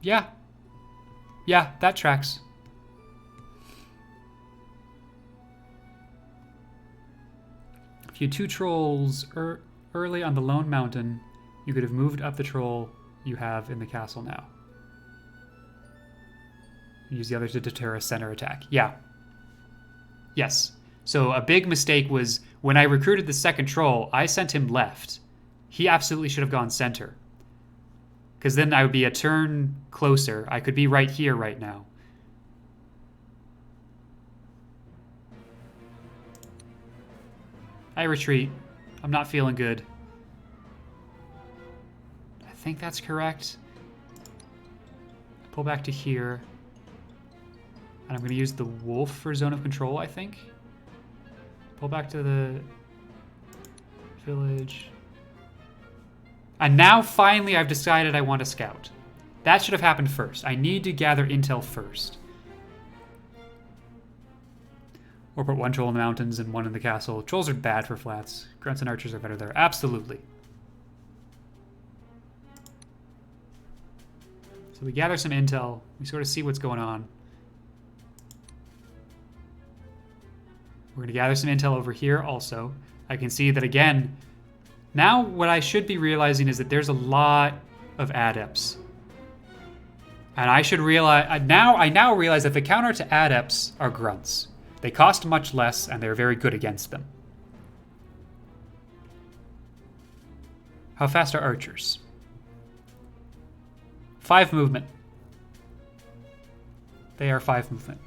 Yeah. Yeah, that tracks. If you had 2 trolls early on the lone mountain, you could have moved up the troll you have in the castle now. Use the other to deter a center attack. Yeah. Yes. So a big mistake was when I recruited the second troll, I sent him left. He absolutely should have gone center. Because then I would be a turn closer. I could be right here right now. I retreat. I'm not feeling good. think that's correct. Pull back to here. And I'm going to use the wolf for zone of control, I think. Pull back to the village. And now, finally, I've decided I want to scout. That should have happened first. I need to gather intel first. Or put one troll in the mountains and one in the castle. Trolls are bad for flats. Grunts and archers are better there. Absolutely. So we gather some intel. We sort of see what's going on. We're going to gather some intel over here also. I can see that, again, now what I should be realizing is that there's a lot of adepts. And I should realize, I now realize that the counter to adepts are grunts. They cost much less, and they're very good against them. How fast are archers? 5 movement. They are 5 movement.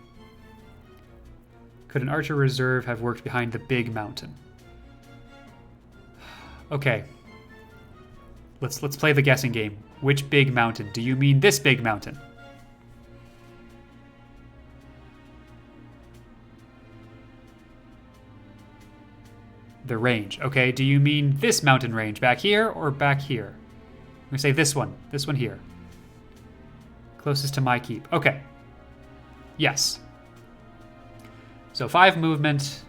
Could an archer reserve have worked behind the big mountain? Okay. Let's play the guessing game. Which big mountain? Do you mean this big mountain? The range. Okay, do you mean this mountain range? Back here or back here? I'm gonna say this one. This one here. Closest to my keep. Okay. Yes. So 5 movement.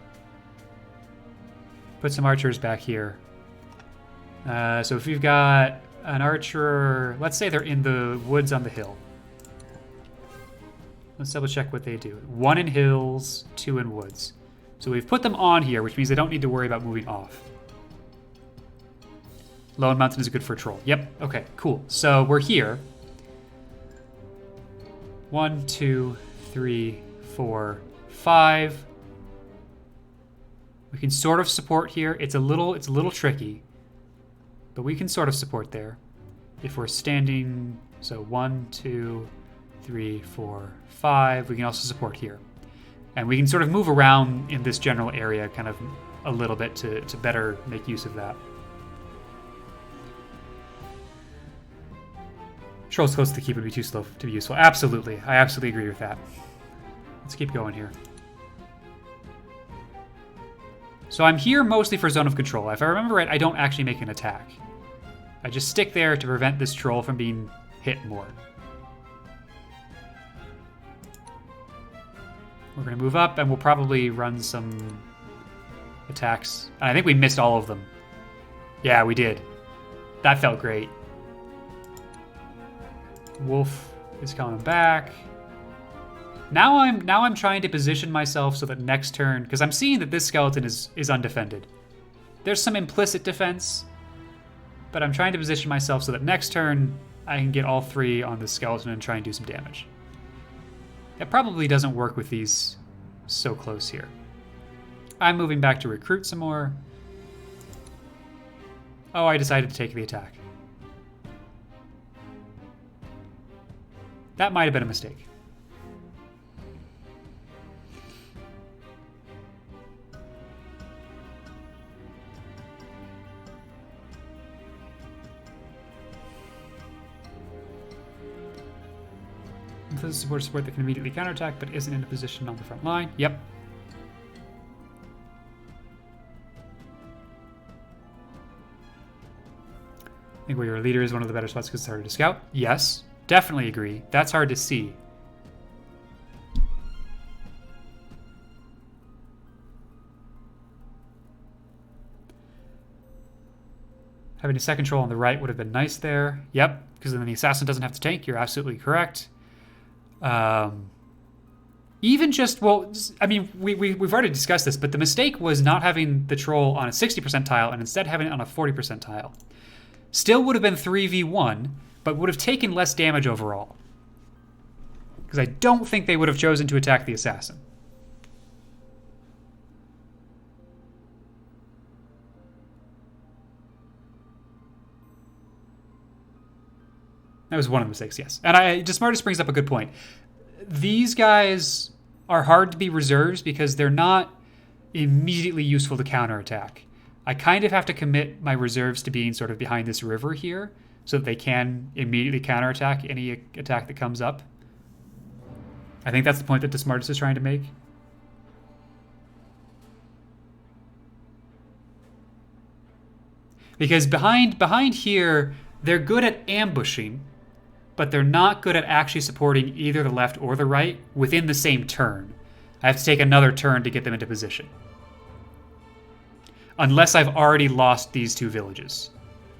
Put some archers back here. So if we've got an archer, let's say they're in the woods on the hill. Let's double check what they do. 1 in hills, 2 in woods. So we've put them on here, which means they don't need to worry about moving off. Lone mountain is good for a troll. Yep, okay, cool. So we're here. 1, 2, 3, 4, 5. We can sort of support here. It's a little tricky, but we can sort of support there. If we're standing, so 1, 2, 3, 4, 5. We can also support here. And we can sort of move around in this general area kind of a little bit to better make use of that. Trolls close to the keep would be too slow to be useful. Absolutely. I absolutely agree with that. Let's keep going here. So I'm here mostly for zone of control. If I remember right, I don't actually make an attack. I just stick there to prevent this troll from being hit more. We're going to move up, and we'll probably run some attacks. And I think we missed all of them. Yeah, we did. That felt great. Wolf is coming back. Now I'm trying to position myself so that next turn, because I'm seeing that this skeleton is undefended. There's some implicit defense, but I'm trying to position myself so that next turn I can get all 3 on this skeleton and try and do some damage. That probably doesn't work with these so close here. I'm moving back to recruit some more. Oh, I decided to take the attack. That might have been a mistake. Support that can immediately counterattack, but isn't in a position on the front line. Yep. I think where your leader is one of the better spots because it's harder to scout. Yes, definitely agree. That's hard to see. Having a second troll on the right would have been nice there. Yep, because then the assassin doesn't have to tank. You're absolutely correct. Even just, well, I mean, we've already discussed this, but the mistake was not having the troll on a 60% tile and instead having it on a 40% tile. Still would have been 3v1, but would have taken less damage overall. Because I don't think they would have chosen to attack the assassin. That was one of the mistakes, yes. And Desmartus brings up a good point. These guys are hard to be reserves because they're not immediately useful to counterattack. I kind of have to commit my reserves to being sort of behind this river here so that they can immediately counterattack any attack that comes up. I think that's the point that the smartest is trying to make. Because behind here, they're good at ambushing, but they're not good at actually supporting either the left or the right within the same turn. I have to take another turn to get them into position. Unless I've already lost these two villages,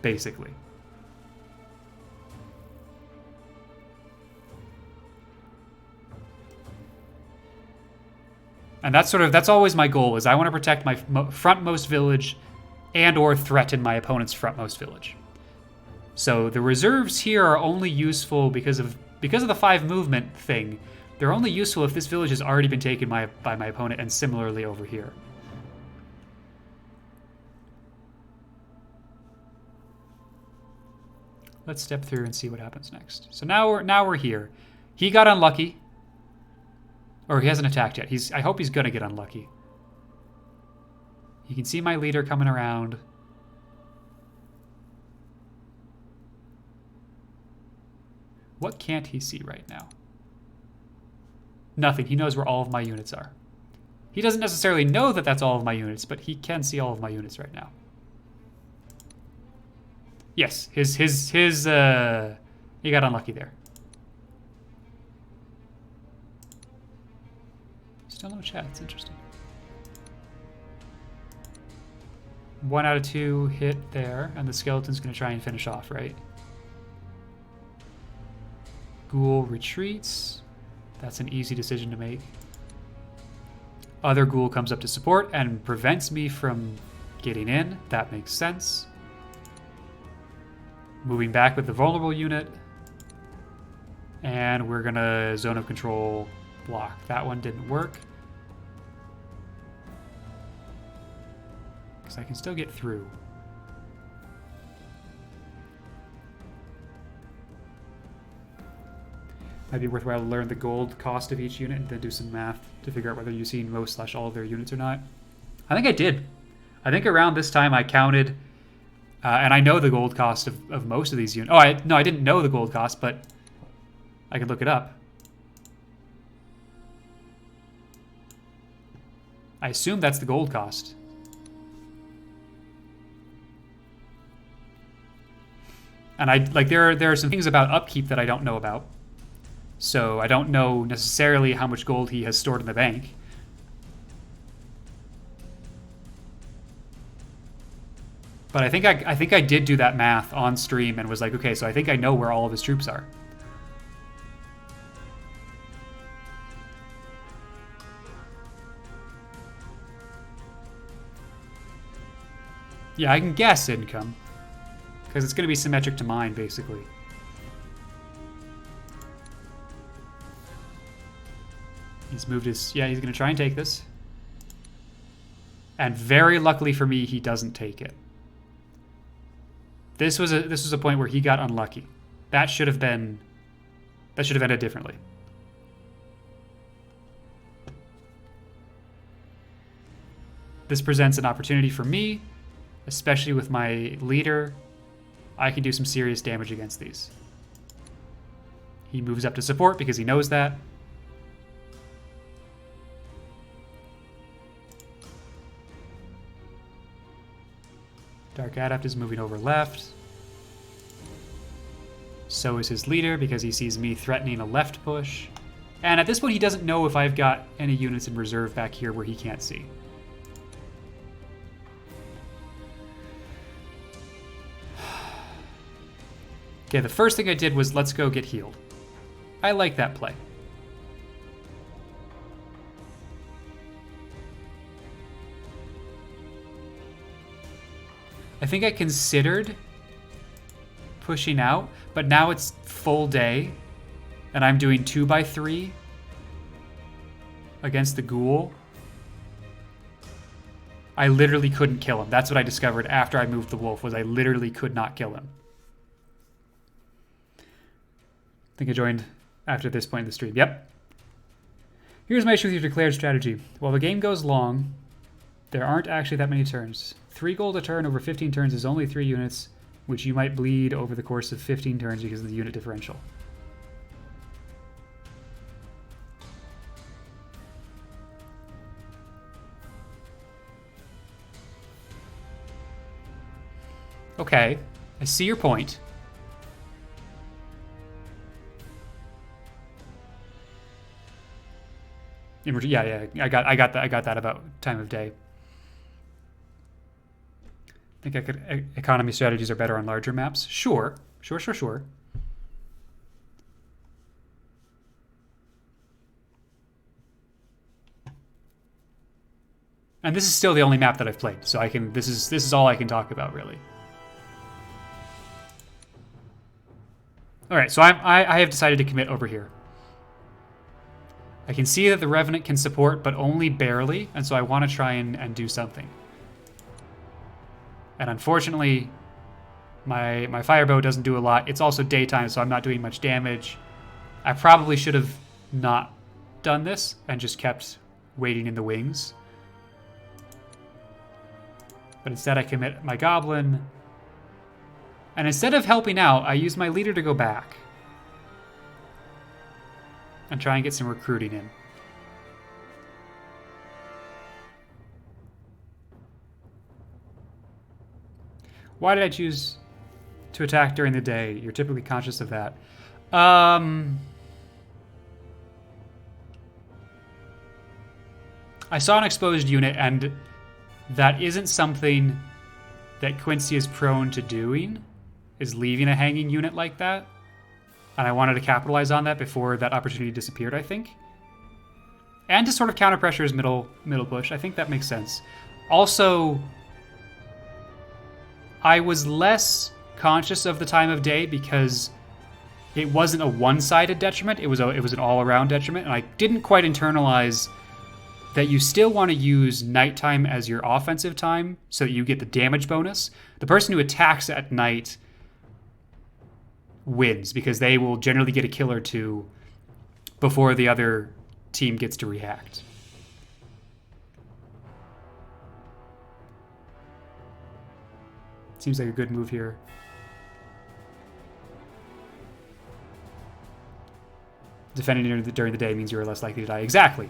basically. And that's always my goal, is I want to protect my frontmost village and or threaten my opponent's frontmost village. So the reserves here are only useful because of the 5 movement thing. They're only useful if this village has already been taken by my opponent, and similarly over here. Let's step through and see what happens next. So now we're here. He got unlucky. Or he hasn't attacked yet. I hope he's gonna get unlucky. You can see my leader coming around. What can't he see right now? Nothing. He knows where all of my units are. He doesn't necessarily know that that's all of my units, but he can see all of my units right now. Yes, he got unlucky there. Still no chat. It's interesting. 1 out of 2 hit there, and the skeleton's going to try and finish off, right? Ghoul retreats. That's an easy decision to make. Other ghoul comes up to support and prevents me from getting in. That makes sense. Moving back with the vulnerable unit. And we're going to zone of control block. That one didn't work. Because I can still get through. Might be worthwhile to learn the gold cost of each unit and then do some math to figure out whether you've seen most / all of their units or not. I think I did. I think around this time I counted, and I know the gold cost of most of these units. Oh, no, I didn't know the gold cost, but I could look it up. I assume that's the gold cost. And there are some things about upkeep that I don't know about. So I don't know necessarily how much gold he has stored in the bank. But I think I did do that math on stream and was like, okay, so I think I know where all of his troops are. Yeah, I can guess income. Because it's going to be symmetric to mine, basically. He's moved his... Yeah, he's going to try and take this. And very luckily for me, he doesn't take it. This was a point where he got unlucky. That should have ended differently. This presents an opportunity for me, especially with my leader. I can do some serious damage against these. He moves up to support because he knows that. Dark Adept is moving over left. So is his leader because he sees me threatening a left push. And at this point, he doesn't know if I've got any units in reserve back here where he can't see. Okay, the first thing I did was let's go get healed. I like that play. I think I considered pushing out, but now it's full day, and I'm doing 2x3 against the ghoul. I literally couldn't kill him. That's what I discovered after I moved the wolf, was I literally could not kill him. I think I joined after this point in the stream. Yep. Here's my issue with your declared strategy. While the game goes long, there aren't actually that many turns. 3 gold a turn over 15 turns is only 3 units. which you might bleed over the course of 15 turns because of the unit differential. Okay, I see your point. Yeah, I got that about time of day. I think economy strategies are better on larger maps. Sure. And this is still the only map that I've played, so I can. This is all I can talk about, really. All right, so I have decided to commit over here. I can see that the Revenant can support, but only barely, and so I want to try and do something. And unfortunately, my Firebow doesn't do a lot. It's also daytime, so I'm not doing much damage. I probably should have not done this and just kept waiting in the wings. But instead I commit my Goblin. And instead of helping out, I use my leader to go back. And try and get some recruiting in. Why did I choose to attack during the day? You're typically conscious of that. I saw an exposed unit, and that isn't something that Quincy is prone to doing, is leaving a hanging unit like that. And I wanted to capitalize on that before that opportunity disappeared, I think. And to sort of counter pressure his middle push. I think that makes sense. Also, I was less conscious of the time of day because it wasn't a one-sided detriment. It was an all-around detriment, and I didn't quite internalize that you still want to use nighttime as your offensive time so that you get the damage bonus. The person who attacks at night wins because they will generally get a kill or two before the other team gets to react. Seems like a good move here. Defending during the day means you're less likely to die. Exactly.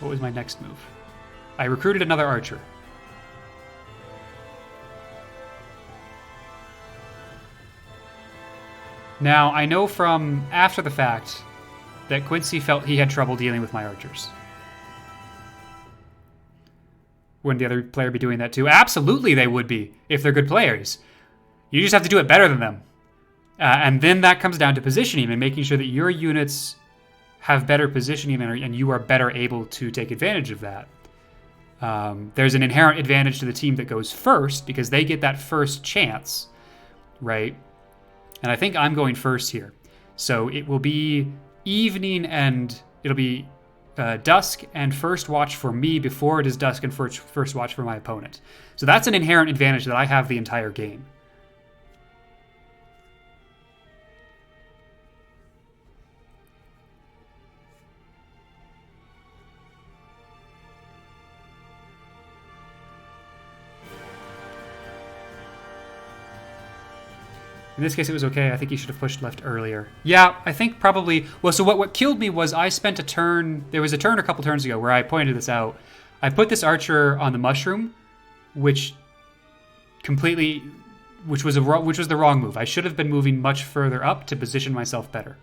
What was my next move? I recruited another archer. Now, I know from after the fact that Quincy felt he had trouble dealing with my archers. Wouldn't the other player be doing that too? Absolutely they would be, if they're good players. You just have to do it better than them. And then that comes down to positioning and making sure that your units have better positioning and you are better able to take advantage of that. There's an inherent advantage to the team that goes first because they get that first chance, right? And I think I'm going first here. So it will be evening and it'll be dusk and first watch for me before it is dusk and first watch for my opponent. So that's an inherent advantage that I have the entire game. In this case, it was okay. I think he should have pushed left earlier. Yeah, I think probably... Well, so what killed me was I spent a turn... There was a turn a couple turns ago where I pointed this out. I put this archer on the mushroom, which completely... Which was the wrong move. I should have been moving much further up to position myself better.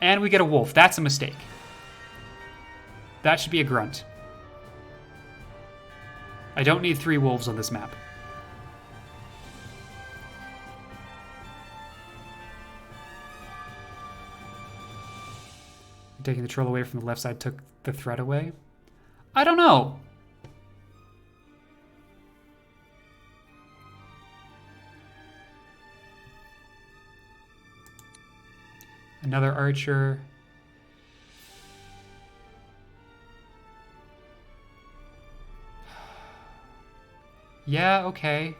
And we get a wolf. That's a mistake. That should be a grunt. I don't need 3 wolves on this map. Taking the troll away from the left side took the threat away? I don't know. Another archer. Yeah, okay.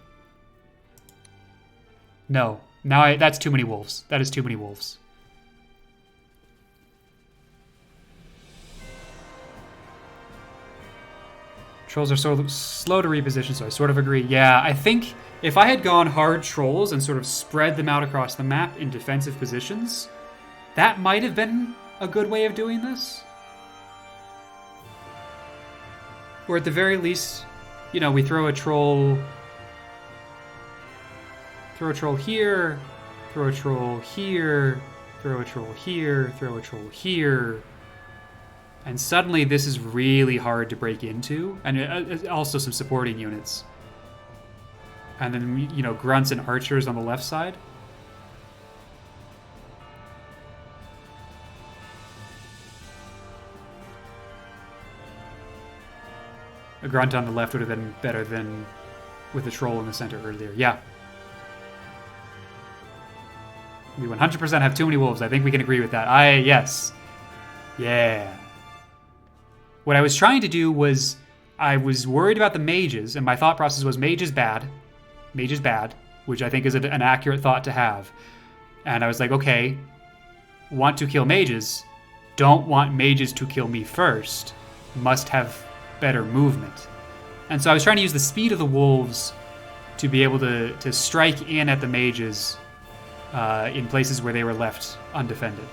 No. Now that's too many wolves. That is too many wolves. Trolls are so slow to reposition, so I sort of agree. Yeah, I think if I had gone hard trolls and sort of spread them out across the map in defensive positions, that might have been a good way of doing this. Or at the very least, you know, we throw a troll here, throw a troll here, throw a troll here, throw a troll here. And suddenly this is really hard to break into. And also some supporting units. And then, you know, grunts and archers on the left side. A grunt on the left would have been better than with a troll in the center earlier. Yeah. We 100% have too many wolves. I think we can agree with that. Yes. Yeah. What I was trying to do was, I was worried about the mages, and my thought process was mage is bad. Mage is bad, which I think is an accurate thought to have. And I was like, okay, want to kill mages, don't want mages to kill me first, must have better movement. And so I was trying to use the speed of the wolves to be able to strike in at the mages in places where they were left undefended.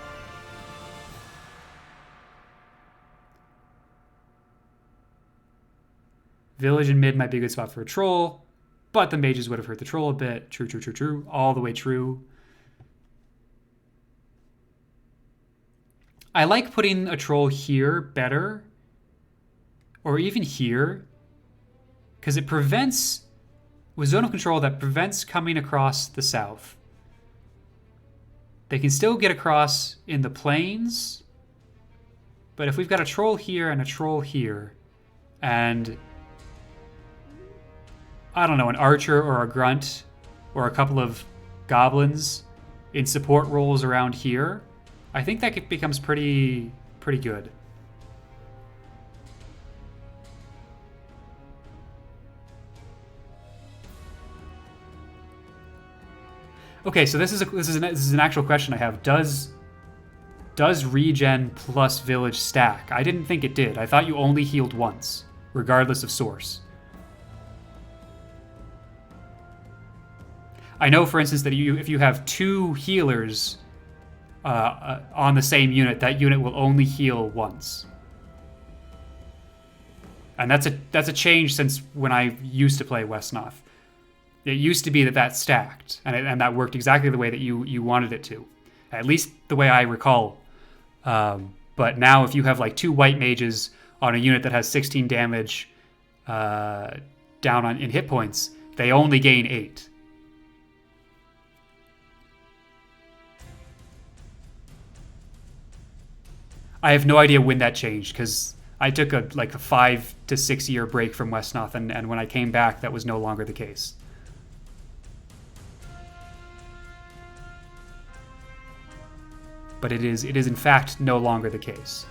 Village and mid might be a good spot for a troll, but the mages would have hurt the troll a bit. True, true, true, true. All the way true. I like putting a troll here better, or even here, because it prevents, with zone of control, that prevents coming across the south. They can still get across in the plains, but if we've got a troll here and a troll here, and I don't know, an archer or a grunt or a couple of goblins in support roles around here, I think that becomes pretty good. Okay, so this is an actual question I have. Does regen plus village stack? I didn't think it did. I thought you only healed once, regardless of source. I know, for instance, that if you have two healers on the same unit, that unit will only heal once. And that's a change since when I used to play Wesnoth. It used to be that stacked, and that worked exactly the way that you wanted it to, at least the way I recall. But now, if you have like two white mages on a unit that has 16 damage down in hit points, they only gain 8. I have no idea when that changed, because I took a 5 to 6 year break from Wesnoth, and when I came back, that was no longer the case. But it is in fact no longer the case.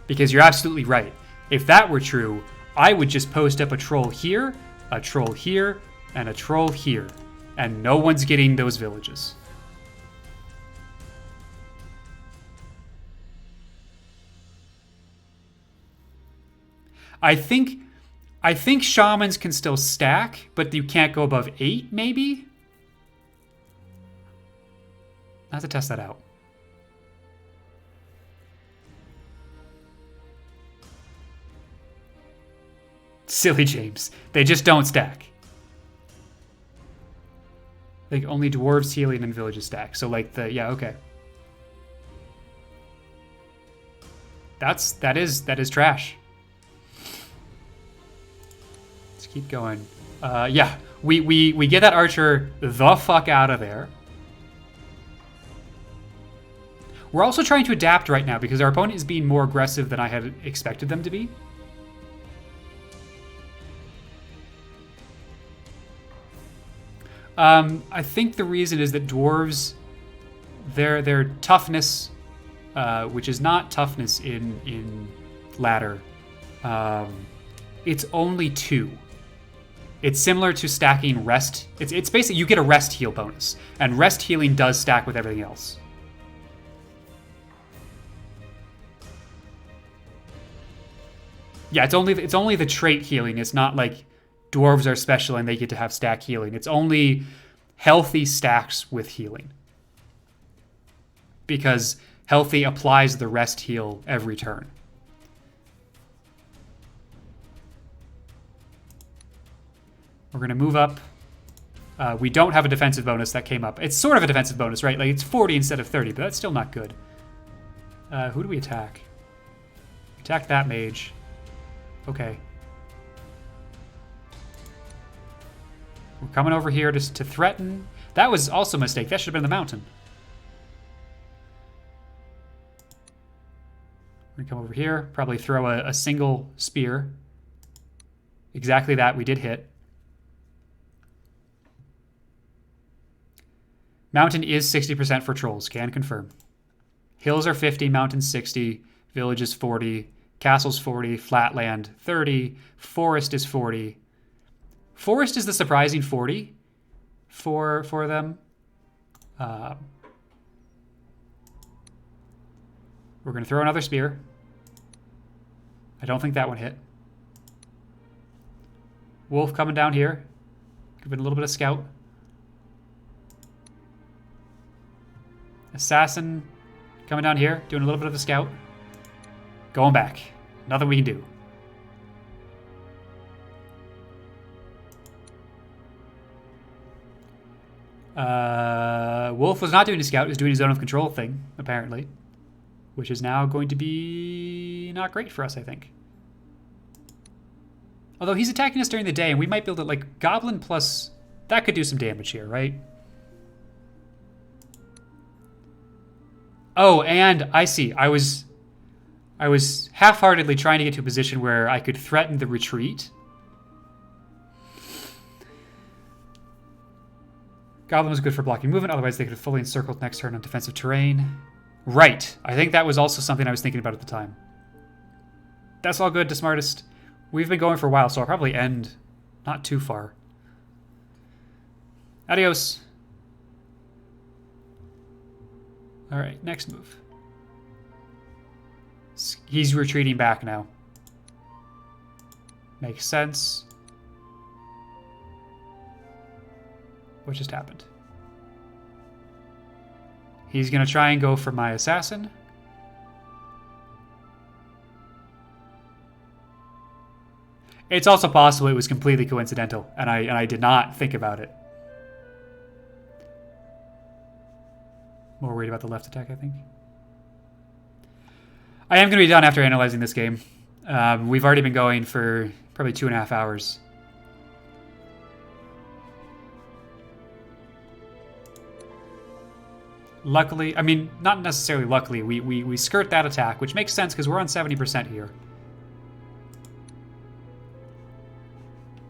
Because you're absolutely right. If that were true, I would just post up a troll here, and a troll here. And no one's getting those villages. I think shamans can still stack, but you can't go above 8, maybe? I have to test that out. Silly James. They just don't stack. Like, only dwarves healing and villages stack. So, like, yeah, okay. That is trash. Let's keep going. Yeah, we get that archer the fuck out of there. We're also trying to adapt right now because our opponent is being more aggressive than I had expected them to be. I think the reason is that dwarves, their toughness, which is not toughness in ladder, it's only 2. It's similar to stacking rest. It's basically you get a rest heal bonus, and rest healing does stack with everything else. Yeah, it's only the trait healing. It's not like dwarves are special and they get to have stack healing. It's only healthy stacks with healing. Because healthy applies the rest heal every turn. We're going to move up. We don't have a defensive bonus that came up. It's sort of a defensive bonus, right? Like it's 40 instead of 30, but that's still not good. Who do we attack? Attack that mage. Okay. We're coming over here to threaten. That was also a mistake. That should have been the mountain. We're going to come over here. Probably throw a single spear. Exactly that. We did hit. Mountain is 60% for trolls. Can confirm. Hills are 50. Mountain 60. Village is 40. Castle's 40. Flatland 30. Forest is 40. Forest is the surprising 40 for them. We're going to throw another spear. I don't think that one hit. Wolf coming down here. Give it a little bit of scout. Assassin coming down here, doing a little bit of a scout. Going back. Nothing we can do. Wolf was not doing a scout. He was doing his zone of control thing, apparently. Which is now going to be not great for us, I think. Although he's attacking us during the day, and we might build it like Goblin plus... That could do some damage here, right? Oh, and I see. I was half-heartedly trying to get to a position where I could threaten the retreat. Goblin was good for blocking movement, otherwise they could have fully encircled next turn on defensive terrain. Right. I think that was also something I was thinking about at the time. That's all good to smartest. We've been going for a while, so I'll probably end not too far. Adios. All right, next move. He's retreating back now. Makes sense. What just happened? He's going to try and go for my assassin. It's also possible it was completely coincidental, and I did not think about it. More worried about the left attack, I think. I am going to be done after analyzing this game. We've already been going for probably 2.5 hours. Luckily, I mean, not necessarily luckily, we skirt that attack, which makes sense because we're on 70% here.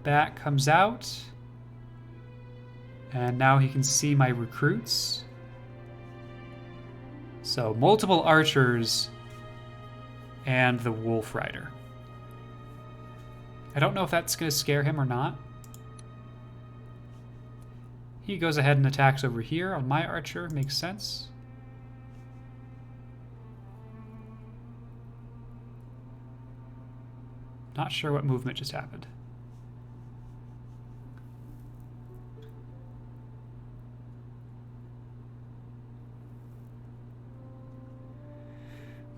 That comes out. And now he can see my recruits. So, multiple archers and the Wolf Rider. I don't know if that's going to scare him or not. He goes ahead and attacks over here on my archer. Makes sense. Not sure what movement just happened.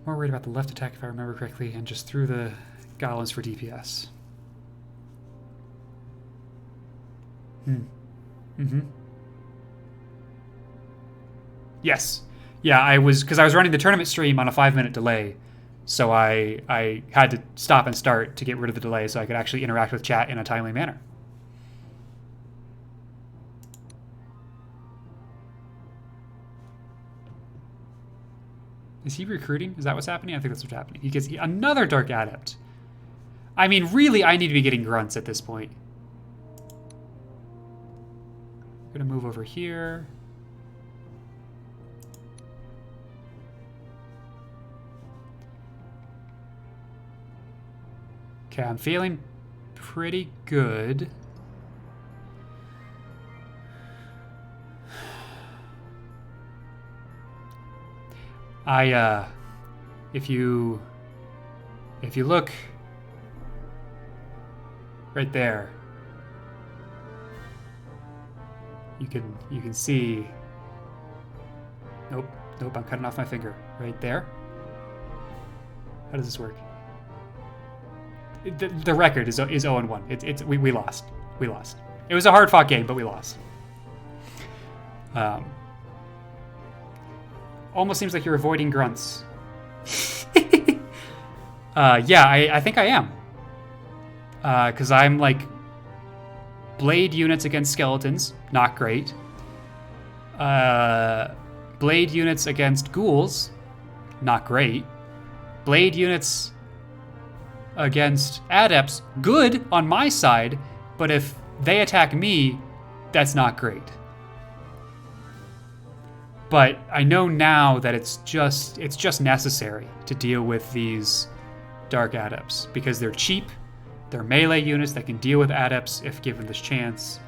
More worried about the left attack if I remember correctly, and just threw the goblins for DPS. Yes. Yeah, I was, because I was running the tournament stream on a 5-minute delay, so I had to stop and start to get rid of the delay so I could actually interact with chat in a timely manner. Is he recruiting? Is that what's happening? I think that's what's happening. He gets another Dark Adept. I mean, really, I need to be getting grunts at this point. I'm going to move over here. Okay, I'm feeling pretty good. If you look Right there. You can see. Nope, nope, I'm cutting off my finger. Right there. How does this work? The record is 0-1. We lost. We lost. It was a hard-fought game, but we lost. Almost seems like you're avoiding grunts. Yeah, I think I am. Because I'm like blade units against skeletons, not great. Blade units against ghouls, not great. Blade units against adepts, good on my side, but if they attack me, that's not great. But I know now that it's just necessary to deal with these dark adepts because they're cheap, they're melee units that can deal with adepts if given this chance.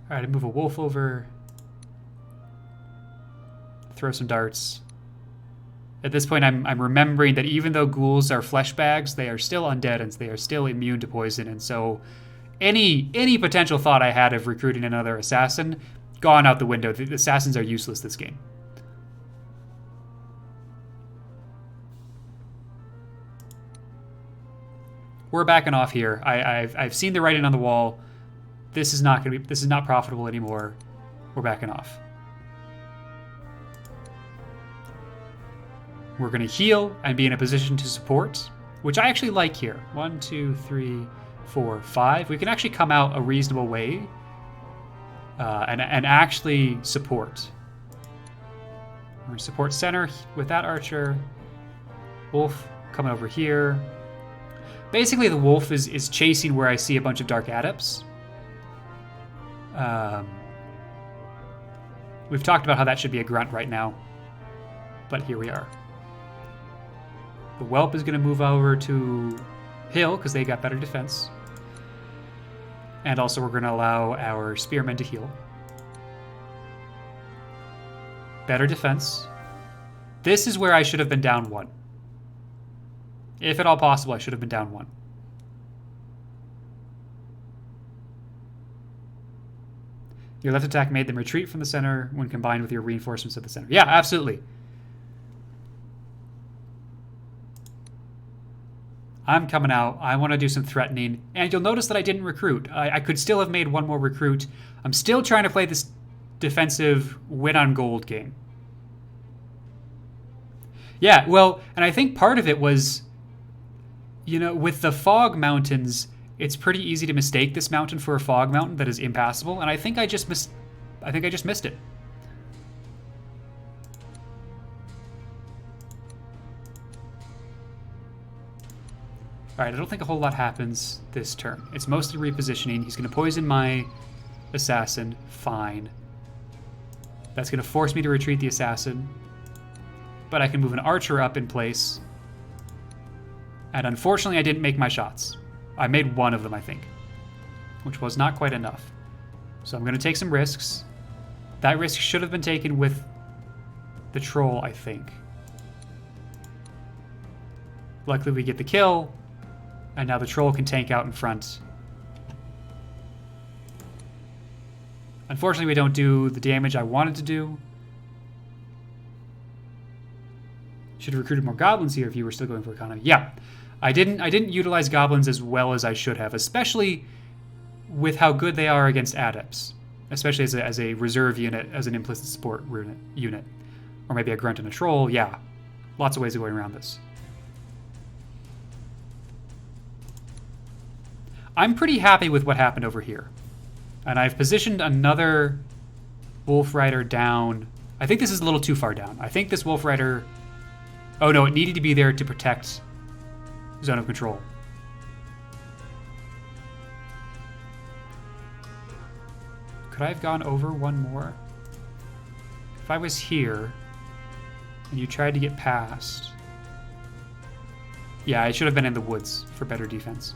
All right, I move a wolf over, throw some darts. At this point, I'm remembering that even though ghouls are flesh bags, they are still undead and they are still immune to poison, and so any potential thought I had of recruiting another assassin, gone out the window. The assassins are useless this game. We're backing off here. I've seen the writing on the wall. This is not profitable anymore. We're backing off. We're going to heal and be in a position to support, which I actually like here. 1, 2, 3, 4, 5. We can actually come out a reasonable way and actually support. We're going to support center with that archer. Wolf coming over here. Basically, the wolf is chasing where I see a bunch of dark adepts. We've talked about how that should be a grunt right now, but here we are. The whelp is going to move over to hill because they got better defense. And also we're going to allow our spearmen to heal. Better defense. This is where I should have been down 1. If at all possible, I should have been down 1. Your left attack made them retreat from the center when combined with your reinforcements at the center. Yeah, absolutely. I'm coming out. I want to do some threatening. And you'll notice that I didn't recruit. I could still have made one more recruit. I'm still trying to play this defensive win on gold game. Yeah, well, and I think part of it was, you know, with the fog mountains, it's pretty easy to mistake this mountain for a fog mountain that is impassable. And I think I just missed it. All right, I don't think a whole lot happens this turn. It's mostly repositioning. He's going to poison my assassin. Fine. That's going to force me to retreat the assassin. But I can move an archer up in place. And unfortunately, I didn't make my shots. I made one of them, I think, which was not quite enough. So I'm going to take some risks. That risk should have been taken with the troll, I think. Luckily, we get the kill. And now the troll can tank out in front. Unfortunately, we don't do the damage I wanted to do. Should have recruited more goblins here if you were still going for economy. Yeah, I didn't utilize goblins as well as I should have, especially with how good they are against adepts. Especially as a reserve unit, as an implicit support unit. Or maybe a grunt and a troll. Yeah, lots of ways of going around this. I'm pretty happy with what happened over here. And I've positioned another Wolf Rider down. I think this is a little too far down. I think this Wolf Rider... Oh no, it needed to be there to protect zone of control. Could I have gone over one more? If I was here and you tried to get past... Yeah, I should have been in the woods for better defense.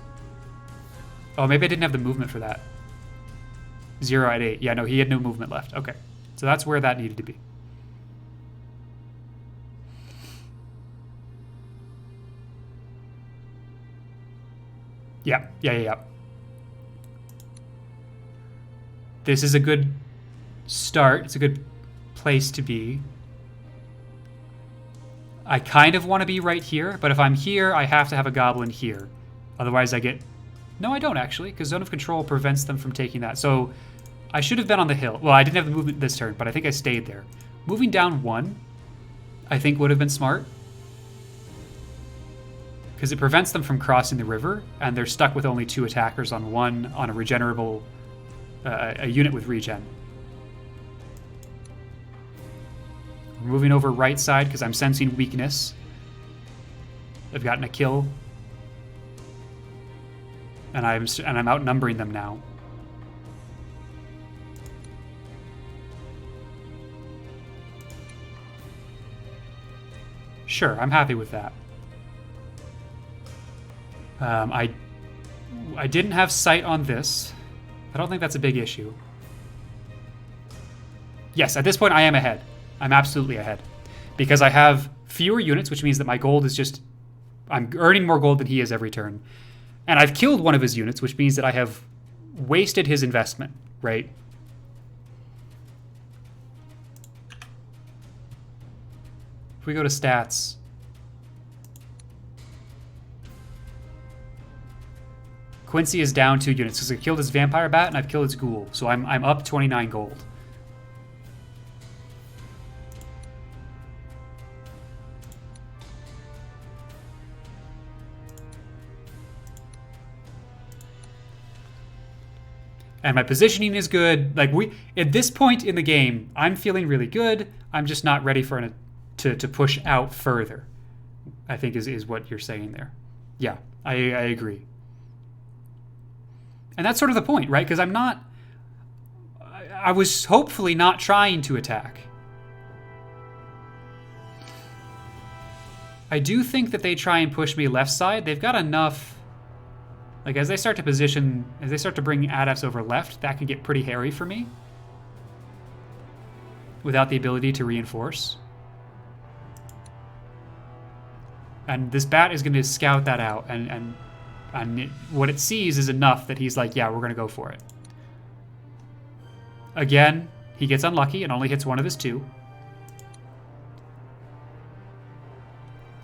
Oh, maybe I didn't have the movement for that. 0 at 8. Yeah, no, he had no movement left. Okay. So that's where that needed to be. Yeah. This is a good start. It's a good place to be. I kind of want to be right here, but if I'm here, I have to have a goblin here. Otherwise I get... No, I don't actually, because Zone of Control prevents them from taking that. So I should have been on the hill. Well, I didn't have the movement this turn, but I think I stayed there. Moving down 1, I think would have been smart. Because it prevents them from crossing the river, and they're stuck with only 2 attackers on a regenerable... a unit with regen. We're moving over right side because I'm sensing weakness. I've gotten a kill. And I'm outnumbering them now. Sure, I'm happy with that. I didn't have sight on this. I don't think that's a big issue. Yes, at this point I am ahead. I'm absolutely ahead. Because I have fewer units, which means that my gold is just... I'm earning more gold than he is every turn. And I've killed one of his units, which means that I have wasted his investment, right? If we go to stats... Quincy is down 2 units because I killed his vampire bat and I've killed his ghoul. So I'm up 29 gold. And my positioning is good. Like at this point in the game, I'm feeling really good. I'm just not ready for to push out further, I think is what you're saying there. Yeah, I agree. And that's sort of the point, right? Because I was hopefully not trying to attack. I do think that they try and push me left side. They've got enough... Like, as they start to bring adepts over left, that can get pretty hairy for me. Without the ability to reinforce. And this bat is going to scout that out, and what it sees is enough that he's like, yeah, we're going to go for it. Again, he gets unlucky and only hits one of his 2.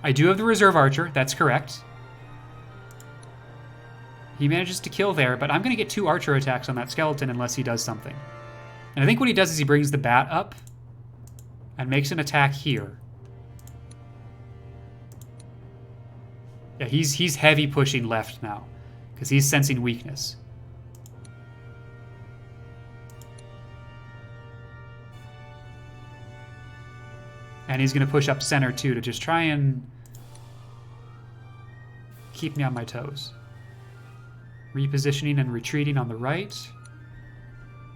I do have the reserve archer, that's correct. He manages to kill there, but I'm going to get 2 archer attacks on that skeleton unless he does something. And I think what he does is he brings the bat up and makes an attack here. Yeah, he's heavy pushing left now because he's sensing weakness. And he's going to push up center too to just try and keep me on my toes. Repositioning and retreating on the right.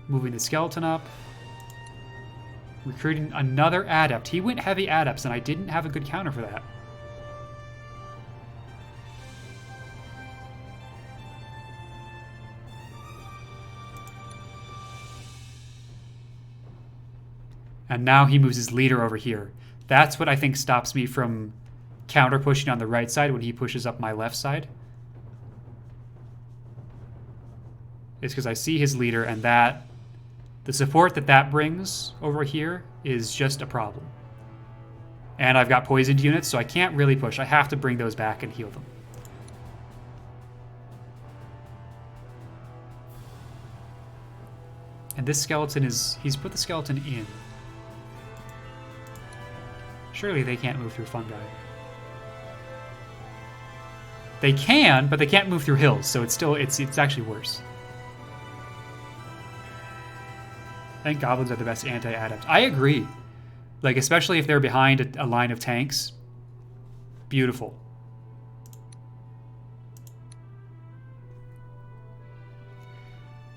Moving the skeleton up. Recruiting another adept. He went heavy adepts and I didn't have a good counter for that. And now he moves his leader over here. That's what I think stops me from counter pushing on the right side when he pushes up my left side. It's because I see his leader and that the support that brings over here is just a problem. And I've got poisoned units, so I can't really push. I have to bring those back and heal them. And this skeleton he's put the skeleton in. Surely they can't move through fungi. They can, but they can't move through hills, so it's actually worse. I think goblins are the best anti-adept. I agree. Like, especially if they're behind a line of tanks. Beautiful.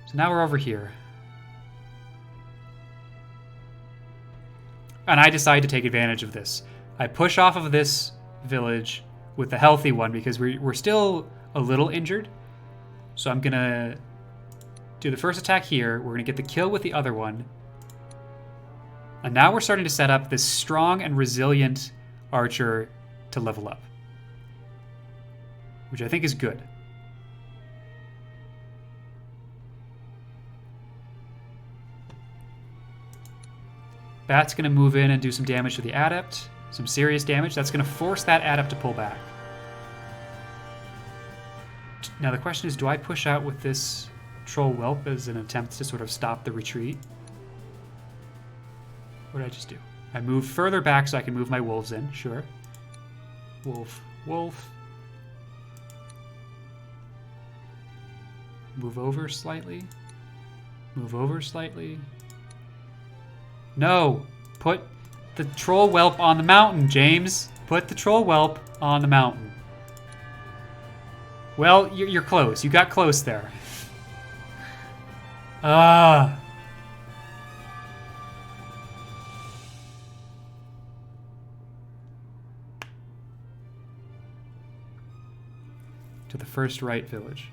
So now we're over here. And I decide to take advantage of this. I push off of this village with the healthy one because we're still a little injured. So I'm going to do the first attack here. We're going to get the kill with the other one. And now we're starting to set up this strong and resilient archer to level up. Which I think is good. Bat's going to move in and do some damage to the adept. Some serious damage. That's going to force that adept to pull back. Now the question is, do I push out with this troll whelp as an attempt to sort of stop the retreat? What did I just do? I move further back so I can move my wolves in. Sure. Wolf. Wolf. Move over slightly. Move over slightly. No! Put the troll whelp on the mountain, James. Put the troll whelp on the mountain. Well, you're close. You got close there. Ah. To the first right village.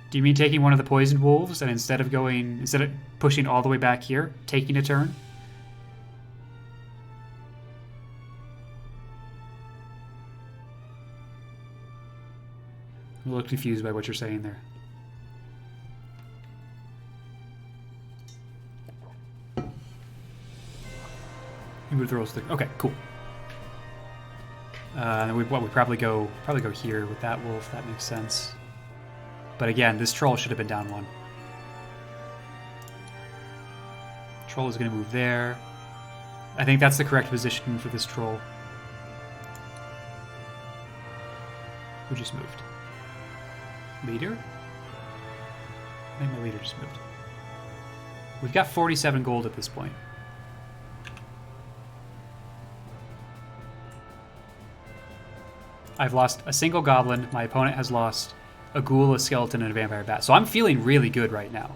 Do you mean taking one of the poisoned wolves and instead of pushing all the way back here, taking a turn? I'm a little confused by what you're saying there. You move the rolls. Okay, cool. And we probably go here with that wolf. That makes sense. But again, this troll should have been down one. Troll is going to move there. I think that's the correct position for this troll. Who just moved? Leader? I think my leader just moved. We've got 47 gold at this point. I've lost a single goblin. My opponent has lost a ghoul, a skeleton, and a vampire bat. So I'm feeling really good right now.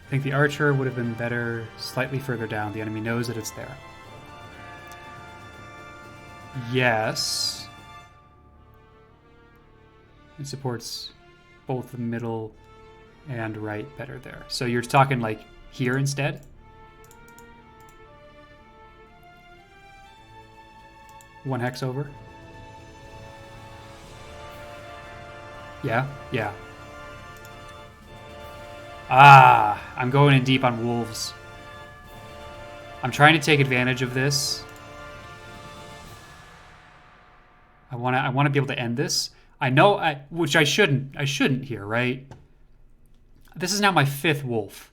I think the archer would have been better slightly further down. The enemy knows that it's there. Yes. It supports both the middle and right better there. So you're talking like here instead? One hex over? Yeah, yeah. Ah, I'm going in deep on wolves. I'm trying to take advantage of this. I want to be able to end this. I know, which I shouldn't here, right? This is now my 5th wolf.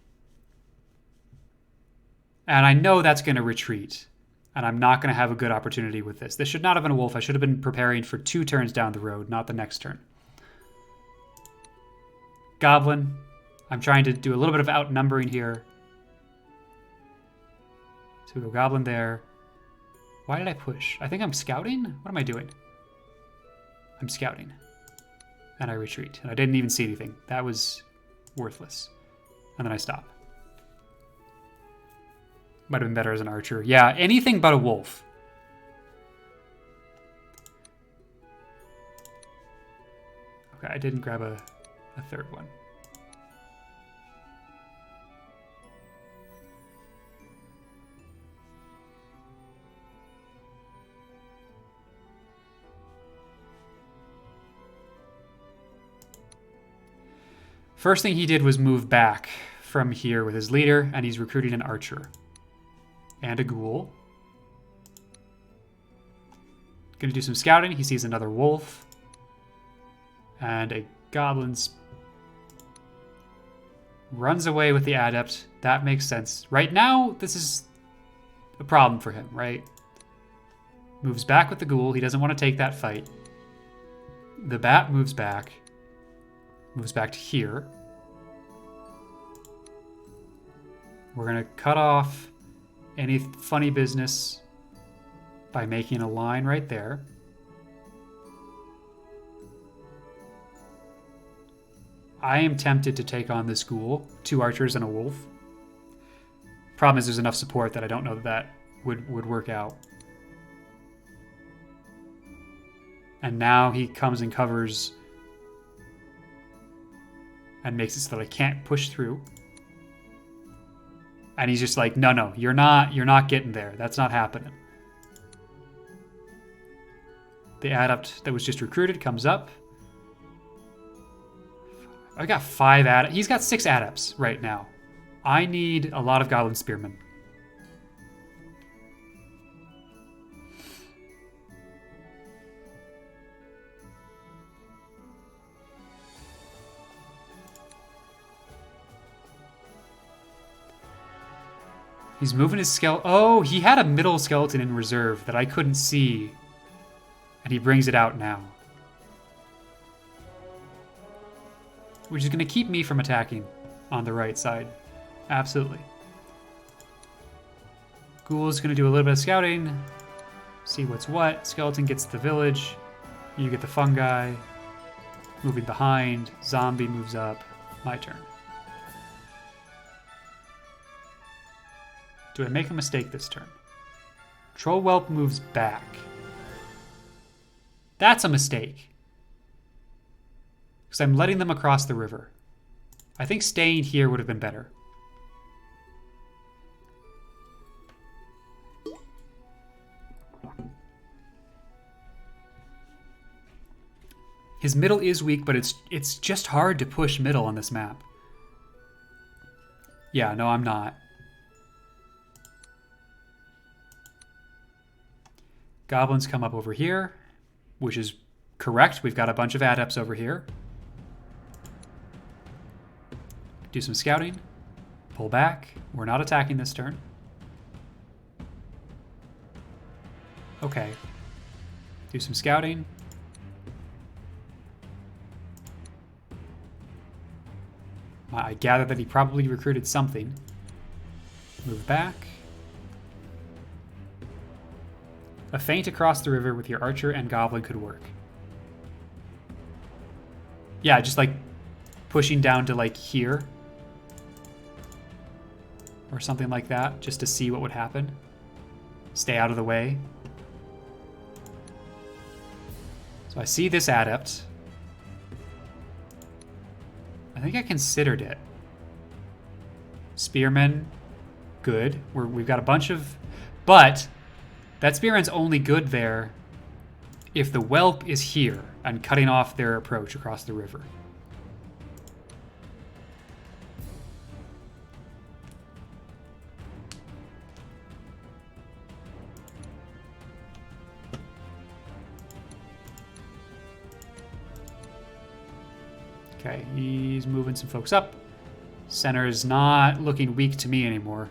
And I know that's going to retreat. And I'm not going to have a good opportunity with this. This should not have been a wolf. I should have been preparing for 2 turns down the road, not the next turn. Goblin. I'm trying to do a little bit of outnumbering here. So we go goblin there. Why did I push? I think I'm scouting? What am I doing? I'm scouting. And I retreat. And I didn't even see anything. That was worthless. And then I stop. Might have been better as an archer. Yeah, anything but a wolf. Okay, I didn't grab a 3rd one. First thing he did was move back from here with his leader, and he's recruiting an archer. And a ghoul. Gonna do some scouting. He sees another wolf. And a goblin runs away with the adept. That makes sense. Right now, this is a problem for him, right? Moves back with the ghoul. He doesn't want to take that fight. The bat moves back. Moves back to here. We're going to cut off any funny business by making a line right there. I am tempted to take on this ghoul. 2 archers and a wolf. Problem is there's enough support that I don't know that would work out. And now he comes and covers and makes it so that I can't push through. And he's just like, no, you're not getting there. That's not happening. The adept that was just recruited comes up. I got 5 adepts. He's got 6 adepts right now. I need a lot of goblin spearmen. He's moving his skeleton. Oh, he had a middle skeleton in reserve that I couldn't see. And he brings it out now. Which is going to keep me from attacking on the right side. Absolutely. Ghoul's going to do a little bit of scouting. See what's what. Skeleton gets the village. You get the fungi. Moving behind. Zombie moves up. My turn. Do I make a mistake this turn? Troll Whelp moves back. That's a mistake. Because I'm letting them across the river. I think staying here would have been better. His middle is weak, but it's just hard to push middle on this map. Yeah, no, I'm not. Goblins come up over here, which is correct. We've got a bunch of adepts over here. Do some scouting. Pull back. We're not attacking this turn. Okay. Do some scouting. I gather that he probably recruited something. Move back. A feint across the river with your archer and goblin could work. Yeah, just like pushing down to like here. Or something like that, just to see what would happen. Stay out of the way. So I see this adept. I think I considered it. Spearmen, good. We've got a bunch of... But that spearman's only good there if the whelp is here and cutting off their approach across the river. Okay, he's moving some folks up. Center is not looking weak to me anymore.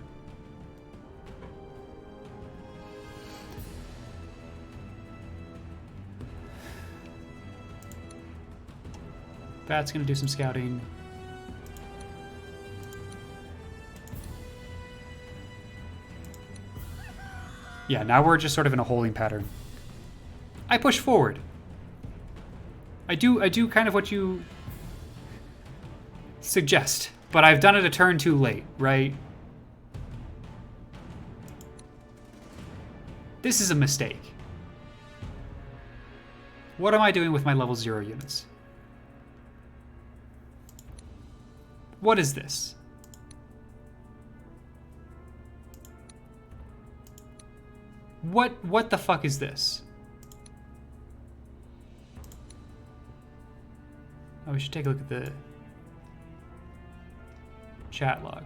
Bat's gonna do some scouting. Yeah, now we're just sort of in a holding pattern. I push forward. I do kind of what you suggest, but I've done it a turn too late, right? This is a mistake. What am I doing with my level 0 units? What is this? What the fuck is this? Oh, we should take a look at the chat log.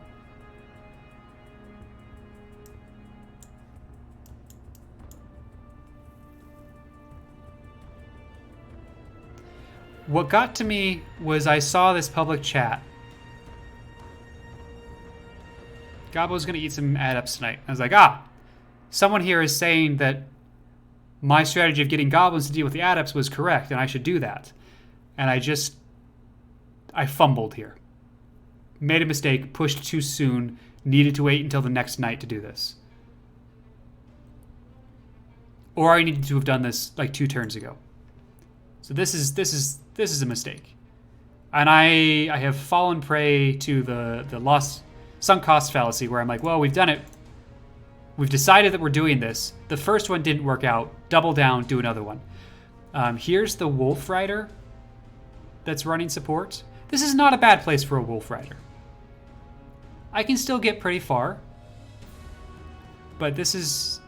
What got to me was I saw this public chat. Gabbo's gonna eat some adepts tonight. I was like, someone here is saying that my strategy of getting goblins to deal with the adepts was correct, and I should do that. And I fumbled here. Made a mistake, pushed too soon, needed to wait until the next night to do this. Or I needed to have done this like 2 turns ago. So this is a mistake. And I have fallen prey to the sunk cost fallacy where I'm like, well, we've done it. We've decided that we're doing this. The first one didn't work out. Double down, do another one. Here's the Wolf Rider that's running support. This is not a bad place for a Wolf Rider. I can still get pretty far. But this is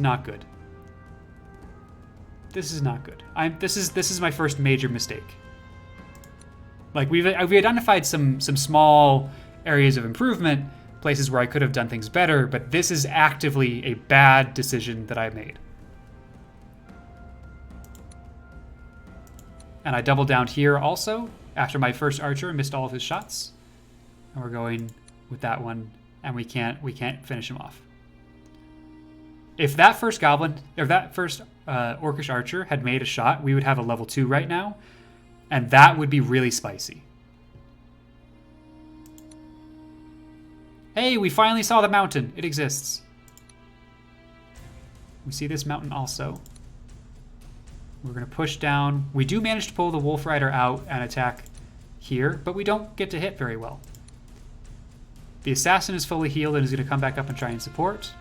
not good. This is not good. This is my first major mistake. Like we identified some small areas of improvement, places where I could have done things better, but this is actively a bad decision that I made. And I doubled down here also after my first archer missed all of his shots. And we're going with that one, and we can't finish him off. If that first goblin or that first orcish archer had made a shot, we would have a level 2 right now, and that would be really spicy. Hey, we finally saw the mountain. It exists. We see this mountain also. We're going to push down. We do manage to pull the Wolf Rider out and attack here, but we don't get to hit very well. The assassin is fully healed and is going to come back up and try and support.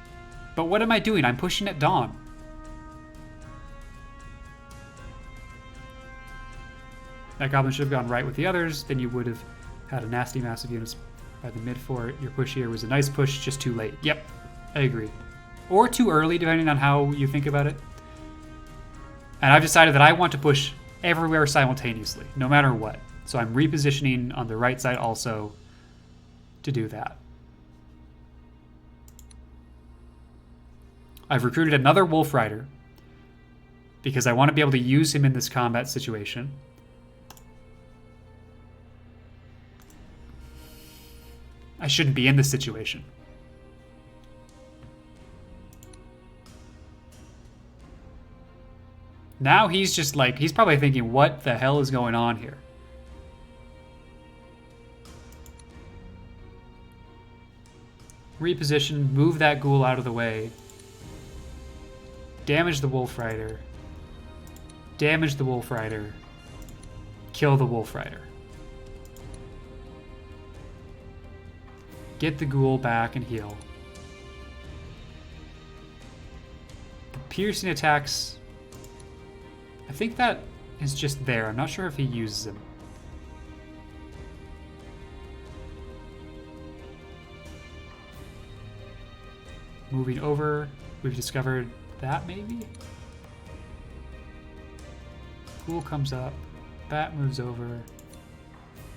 But what am I doing? I'm pushing at dawn. That goblin should have gone right with the others. Then you would have had a nasty massive units by the mid fort. Your push here was a nice push, just too late. Yep, I agree. Or too early, depending on how you think about it. And I've decided that I want to push everywhere simultaneously, no matter what. So I'm repositioning on the right side also to do that. I've recruited another Wolf Rider because I want to be able to use him in this combat situation. I shouldn't be in this situation. Now he's just like, he's probably thinking, what the hell is going on here? Reposition, move that ghoul out of the way. Damage the Wolf Rider. Damage the Wolf Rider. Kill the Wolf Rider. Get the ghoul back and heal. The piercing attacks, I think that is just there. I'm not sure if he uses them. Moving over, we've discovered that maybe? Ghoul comes up, bat moves over,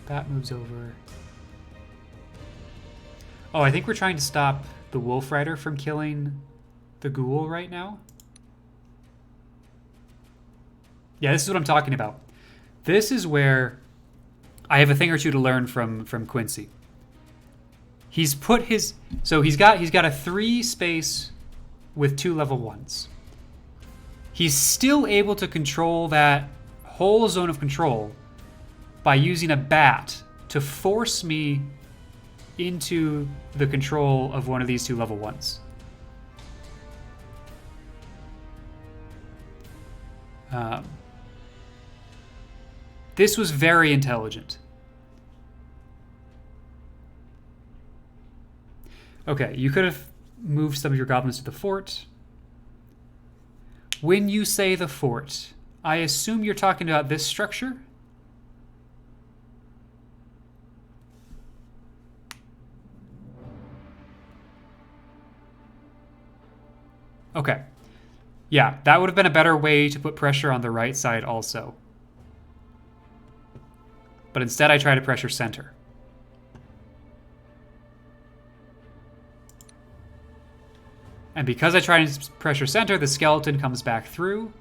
bat moves over. Oh, I think we're trying to stop the Wolf Rider from killing the ghoul right now. Yeah, this is what I'm talking about. This is where I have a thing or two to learn from Quincy. He's put his, so he's got a 3 space with 2 level 1s. He's still able to control that whole zone of control by using a bat to force me into the control of one of these 2 level 1s. This was very intelligent. Okay, you could have moved some of your goblins to the fort. When you say the fort, I assume you're talking about this structure? Okay. Yeah, that would have been a better way to put pressure on the right side also. But instead I try to pressure center. And because I try to pressure center, the skeleton comes back through.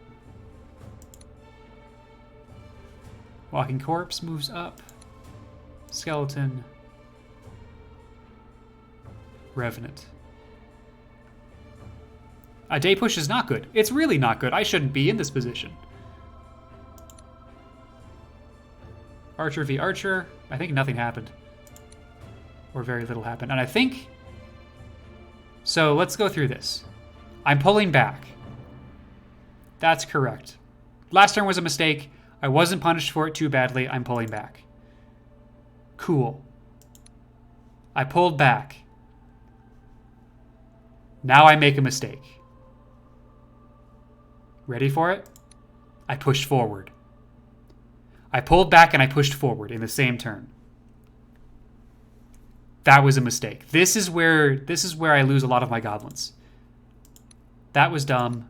Walking corpse moves up. Skeleton. Revenant. A day push is not good. It's really not good. I shouldn't be in this position. Archer v Archer. I think nothing happened. Or very little happened. And I think... So let's go through this. I'm pulling back. That's correct. Last turn was a mistake. I wasn't punished for it too badly. I'm pulling back. Cool. I pulled back. Now I make a mistake. Ready for it? I pushed forward. I pulled back and I pushed forward in the same turn. That was a mistake. This is where I lose a lot of my goblins. That was dumb.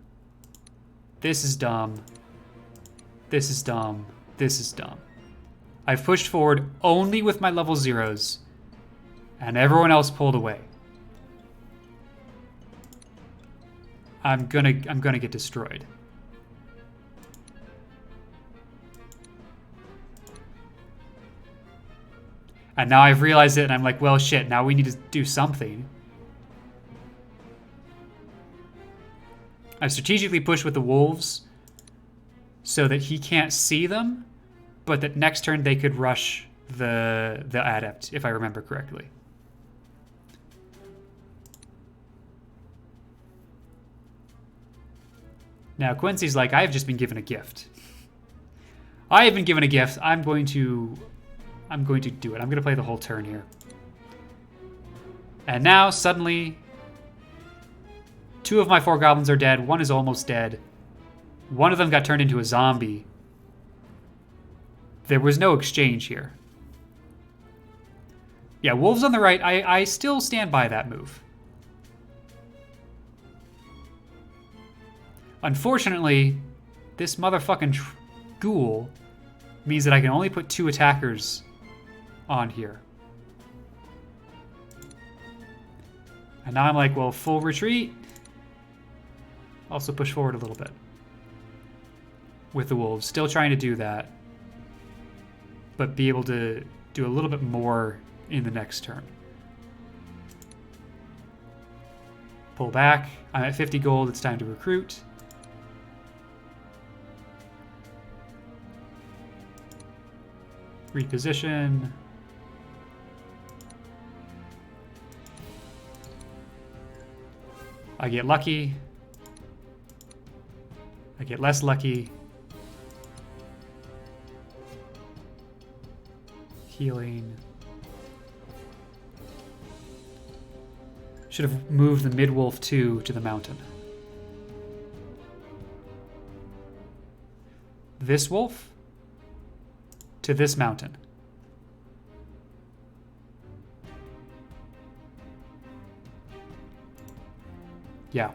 This is dumb. This is dumb. This is dumb. I've pushed forward only with my level 0s, and everyone else pulled away. I'm gonna get destroyed. And now I've realized it, and I'm like, well, shit, now we need to do something. I've strategically pushed with the wolves so that he can't see them, but that next turn they could rush the adept, if I remember correctly. Now Quincy's like, I've just been given a gift. I have been given a gift. I'm going to do it. I'm going to play the whole turn here. And now suddenly 2 of my 4 goblins are dead. 1 is almost dead. 1 of them got turned into a zombie. There was no exchange here. Yeah, wolves on the right. I still stand by that move. Unfortunately, this motherfucking ghoul means that I can only put 2 attackers on here. And now I'm like, well, full retreat. Also push forward a little bit with the wolves. Still trying to do that, but be able to do a little bit more in the next turn. Pull back. I'm at 50 gold. It's time to recruit. Reposition. I get lucky. I get less lucky. Healing. Should have moved the mid-wolf 2 to the mountain. This wolf to this mountain. Yeah.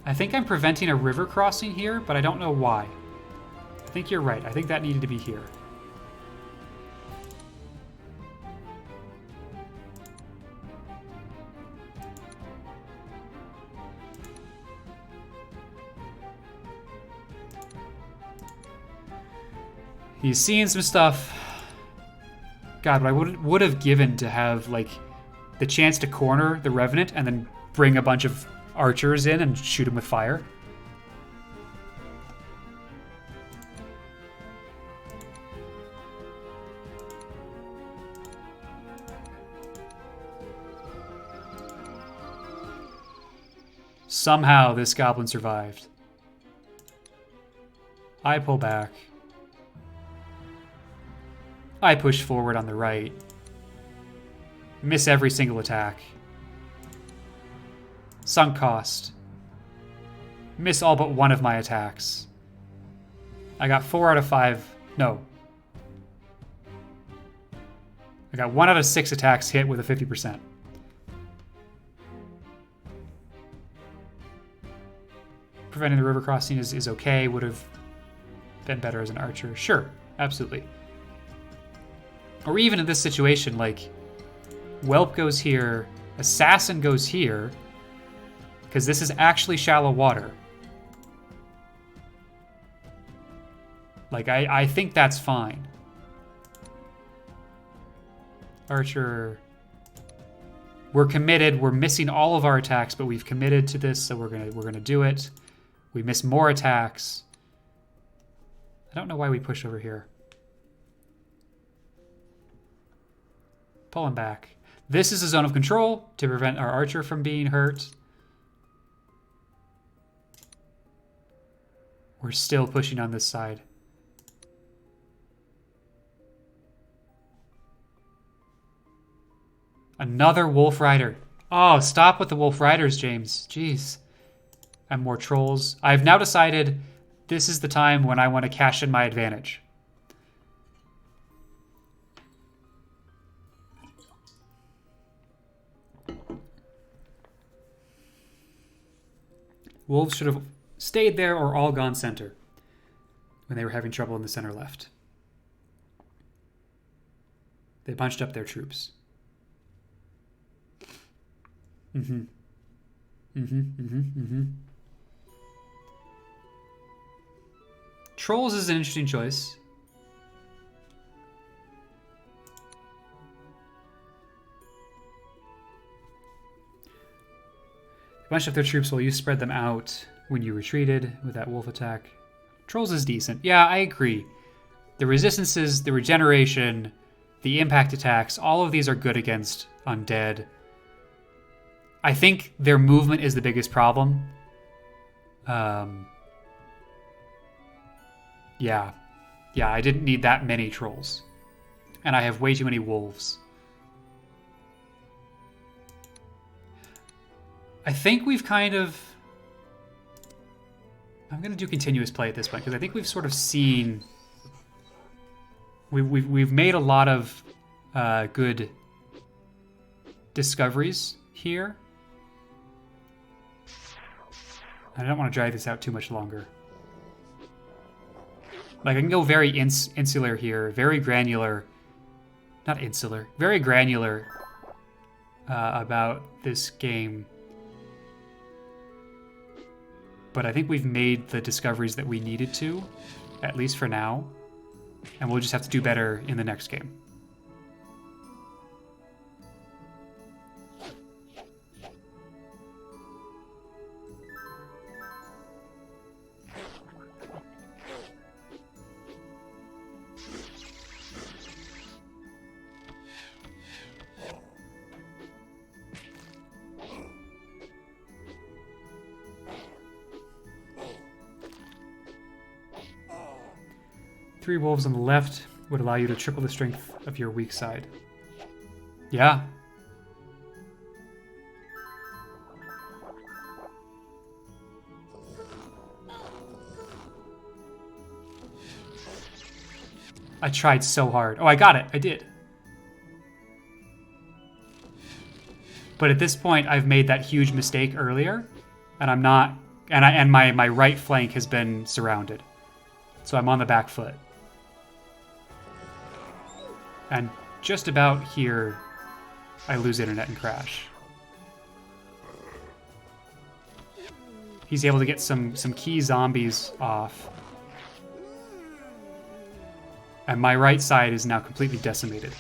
I think I'm preventing a river crossing here, but I don't know why. I think you're right. I think that needed to be here. He's seeing some stuff. God, what I would have given to have, like, the chance to corner the Revenant and then bring a bunch of archers in and shoot him with fire. Somehow this goblin survived. I pull back. I push forward on the right. Miss every single attack. Sunk cost. Miss all but one of my attacks. I got 4 out of 5. No. I got 1 out of 6 attacks hit with a 50%. Preventing the river crossing is okay. Would have been better as an archer. Sure, absolutely. Or even in this situation, like, Whelp goes here, Assassin goes here, because this is actually shallow water. Like, I think that's fine. Archer. We're committed. We're missing all of our attacks, but we've committed to this, so we're gonna do it. We miss more attacks. I don't know why we push over here. Pull him back. This is a zone of control to prevent our archer from being hurt. We're still pushing on this side. Another Wolf Rider. Oh, stop with the Wolf Riders, James. Jeez. And more trolls. I've now decided this is the time when I want to cash in my advantage. Wolves should have stayed there or all gone center when they were having trouble in the center left. They bunched up their troops. Mm-hmm. Mm-hmm. Mm-hmm. Mm-hmm. Trolls is an interesting choice. They bunched up their troops while you spread them out when you retreated with that wolf attack. Trolls is decent. Yeah, I agree. The resistances, the regeneration, the impact attacks, all of these are good against undead. I think their movement is the biggest problem. Yeah. Yeah, I didn't need that many trolls. And I have way too many wolves. I think we've kind of... I'm going to do continuous play at this point, because I think we've sort of seen... We've made a lot of good discoveries here. I don't want to drag this out too much longer. Like, I can go very insular here, very granular. Not insular, very granular about this game. But I think we've made the discoveries that we needed to, at least for now. And we'll just have to do better in the next game. Three wolves on the left would allow you to triple the strength of your weak side. Yeah. I tried so hard. Oh, I got it. I did. But at this point, I've made that huge mistake earlier, and I'm not... And my right flank has been surrounded. So I'm on the back foot. And just about here, I lose internet and crash. He's able to get some key zombies off. And my right side is now completely decimated.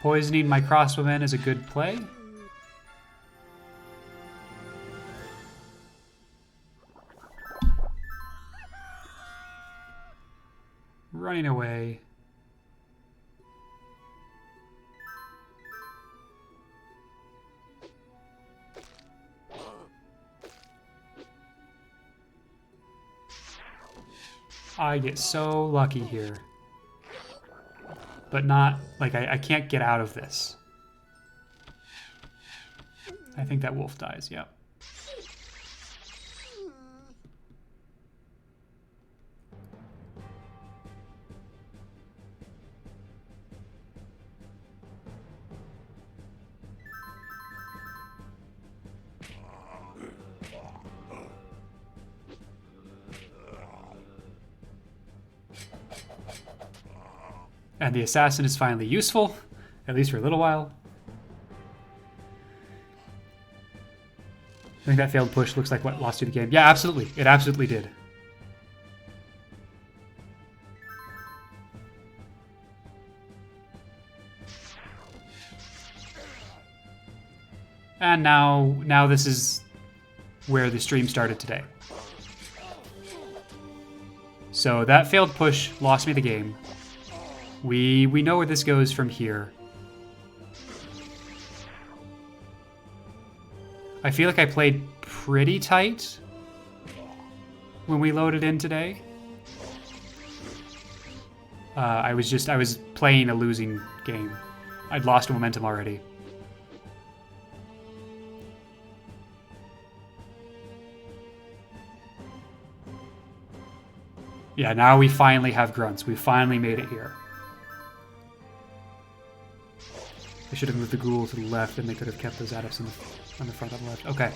Poisoning my crossbowmen is a good play. Running away. I get so lucky here. But not, like, I can't get out of this. I think that wolf dies, yeah. And the assassin is finally useful, at least for a little while. I think that failed push looks like what lost you the game. Yeah, absolutely. It absolutely did. And now this is where the stream started today. So that failed push lost me the game. We know where this goes from here. I feel like I played pretty tight when we loaded in today. I was playing a losing game. I'd lost momentum already. Yeah, now we finally have grunts. We finally made it here. I should have moved the ghoul to the left, and they could have kept those adepts on the front on the left. Okay.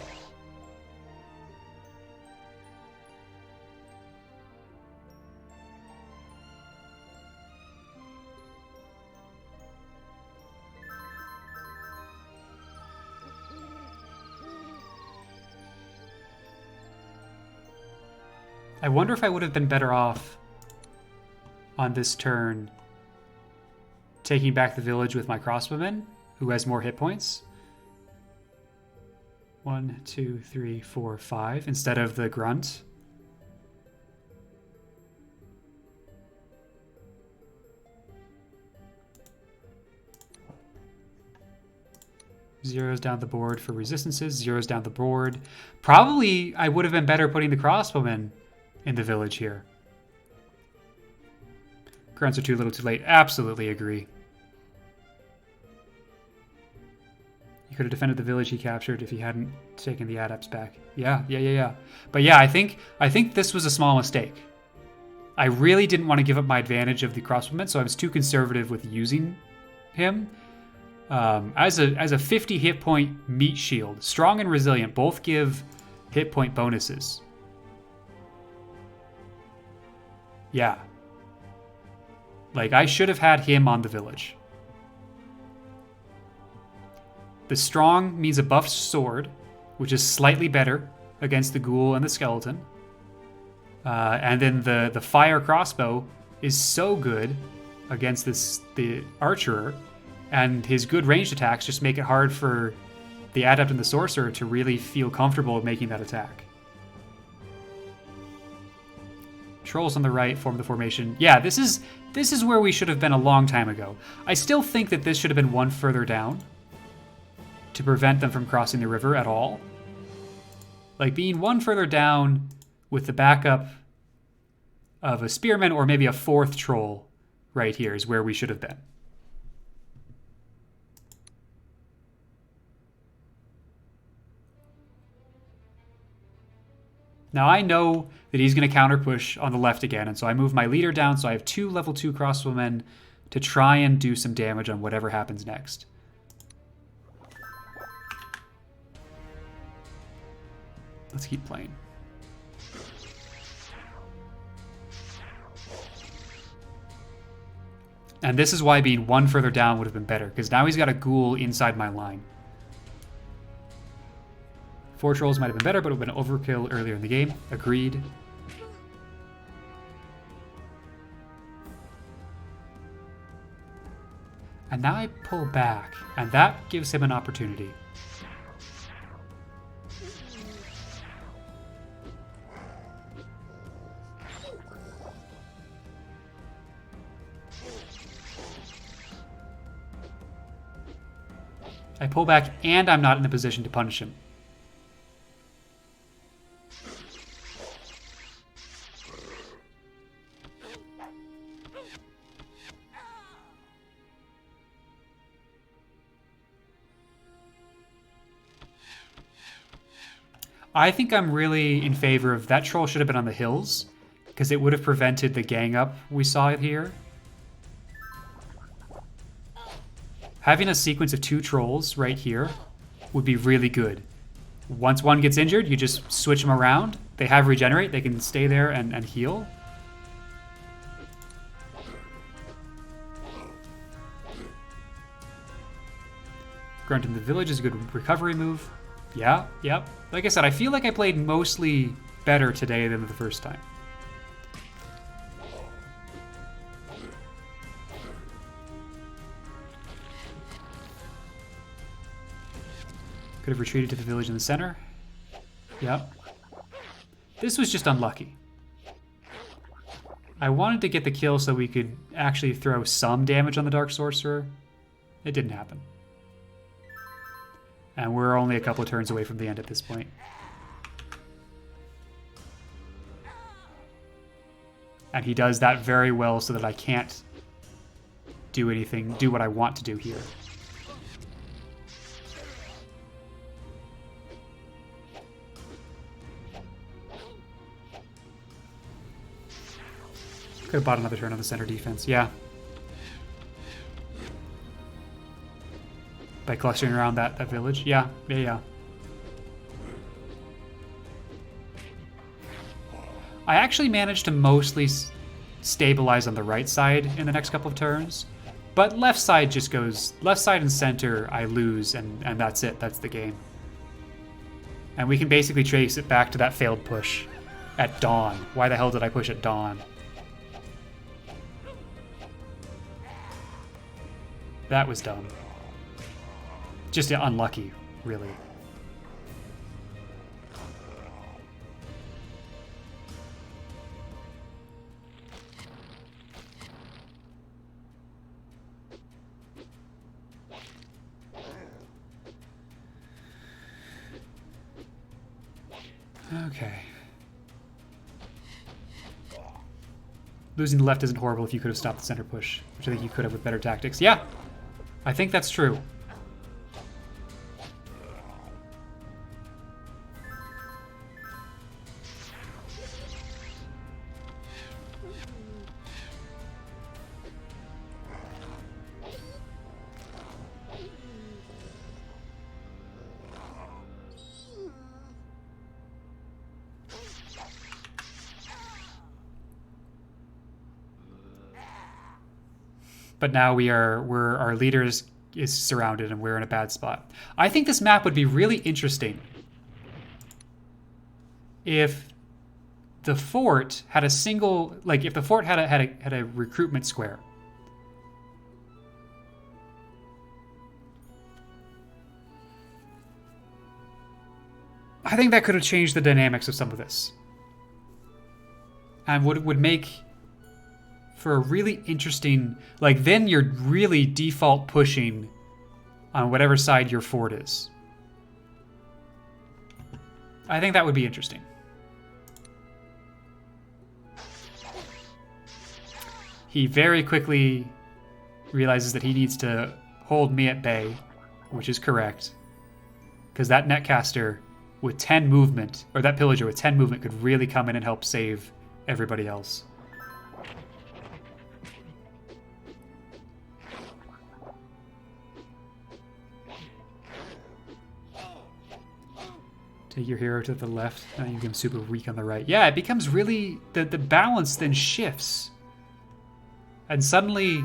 I wonder if I would have been better off on this turn taking back the village with my crossbowman, who has more hit points. 1, 2, 3, 4, 5, instead of the grunt. Zeros down the board for resistances, zeros down the board. Probably I would have been better putting the crossbowman in the village here. Grunts are too little too late. Absolutely agree. He could have defended the village he captured if he hadn't taken the adepts back. Yeah. But yeah, I think this was a small mistake. I really didn't want to give up my advantage of the crossbowman, so I was too conservative with using him. As a 50 hit point meat shield, strong and resilient both give hit point bonuses. Yeah. Like, I should have had him on the village. The strong means a buffed sword, which is slightly better against the ghoul and the skeleton. And then the fire crossbow is so good against the archer, and his good ranged attacks just make it hard for the adept and the sorcerer to really feel comfortable making that attack. Trolls on the right form the formation. Yeah, this is where we should have been a long time ago. I still think that this should have been one further down to prevent them from crossing the river at all. Like, being one further down with the backup of a spearman or maybe a fourth troll right here is where we should have been. Now I know that he's going to counter push on the left again, and so I move my leader down so I have 2 level 2 crossbowmen to try and do some damage on whatever happens next. Let's keep playing. And this is why being one further down would have been better, because now he's got a ghoul inside my line. 4 trolls might have been better, but it would have been overkill earlier in the game. Agreed. And now I pull back, and that gives him an opportunity. I pull back, and I'm not in a position to punish him. I think I'm really in favor of that troll should have been on the hills, because it would have prevented the gang up we saw here. Having a sequence of 2 trolls right here would be really good. Once one gets injured, you just switch them around. They have regenerate, they can stay there and heal. Grunt in the village is a good recovery move. Yeah, yep. Like I said, I feel like I played mostly better today than the first time. Could have retreated to the village in the center. Yep. This was just unlucky. I wanted to get the kill so we could actually throw some damage on the Dark Sorcerer. It didn't happen. And we're only a couple of turns away from the end at this point. And he does that very well so that I can't do anything, do what I want to do here. Could have bought another turn on the center defense. Yeah. By clustering around that village. Yeah. Yeah. I actually managed to mostly stabilize on the right side in the next couple of turns. But left side just goes... Left side and center, I lose, and that's it. That's the game. And we can basically trace it back to that failed push at dawn. Why the hell did I push at dawn? That was dumb. Just unlucky, really. Okay. Losing the left isn't horrible if you could have stopped the center push, which I think you could have with better tactics. Yeah, I think that's true. But now our leader is surrounded and we're in a bad spot. I think this map would be really interesting if the fort had a single, like if the fort had a recruitment square. I think that could have changed the dynamics of some of this. And would make for a really interesting, like then you're really default pushing on whatever side your fort is. I think that would be interesting. He very quickly realizes that he needs to hold me at bay, which is correct. Because that netcaster with 10 movement, or that pillager with 10 movement could really come in and help save everybody else. Take your hero to the left, and you become super weak on the right. Yeah, it becomes really... The balance then shifts. And suddenly,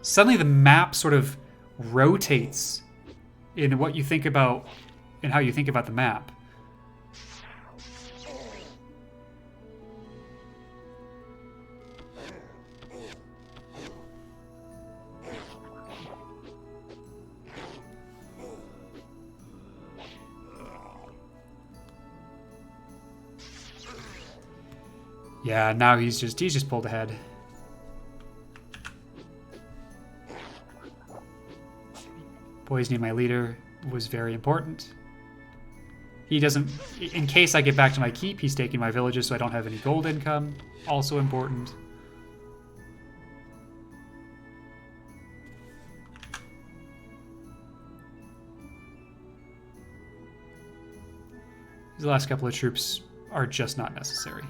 suddenly the map sort of rotates in what you think about... in how you think about the map. Yeah, now he's just pulled ahead. Poisoning my leader was very important. He doesn't... In case I get back to my keep, he's taking my villages so I don't have any gold income. Also important. These last couple of troops are just not necessary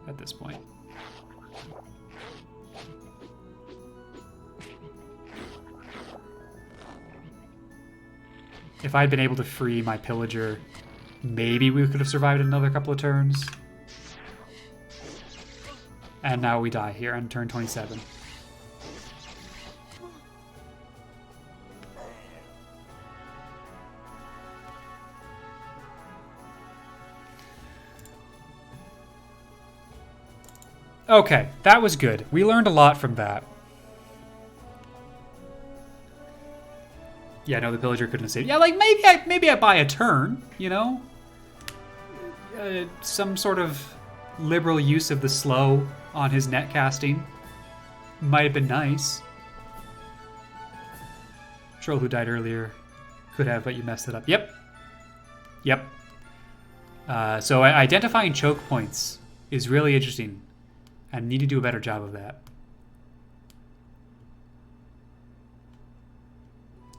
at this point. If I'd been able to free my pillager, maybe we could have survived another couple of turns. And now we die here on turn 27. Okay, that was good. We learned a lot from that. Yeah, no, the pillager couldn't have saved. Yeah, like maybe I buy a turn, you know? Some sort of liberal use of the slow on his net casting might have been nice. Troll who died earlier could have, but you messed it up. Yep. Yep. So identifying choke points is really interesting. And need to do a better job of that.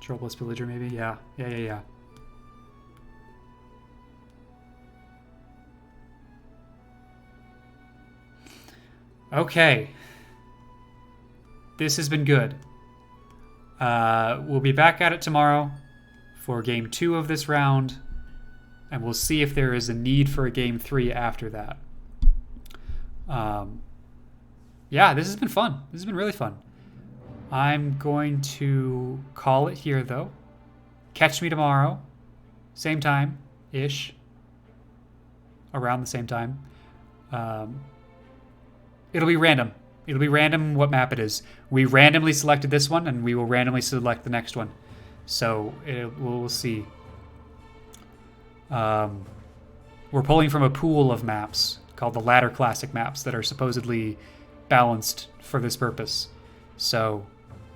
Troll plus pillager, maybe? Yeah. Yeah. Okay. This has been good. We'll be back at it tomorrow for game 2 of this round, and we'll see if there is a need for a game 3 after that. Yeah, this has been fun. This has been really fun. I'm going to call it here, though. Catch me tomorrow. Same time-ish. Around the same time. It'll be random. It'll be random what map it is. We randomly selected this one, and we will randomly select the next one. So we'll see. We're pulling from a pool of maps called the Ladder Classic maps that are supposedly balanced for this purpose. So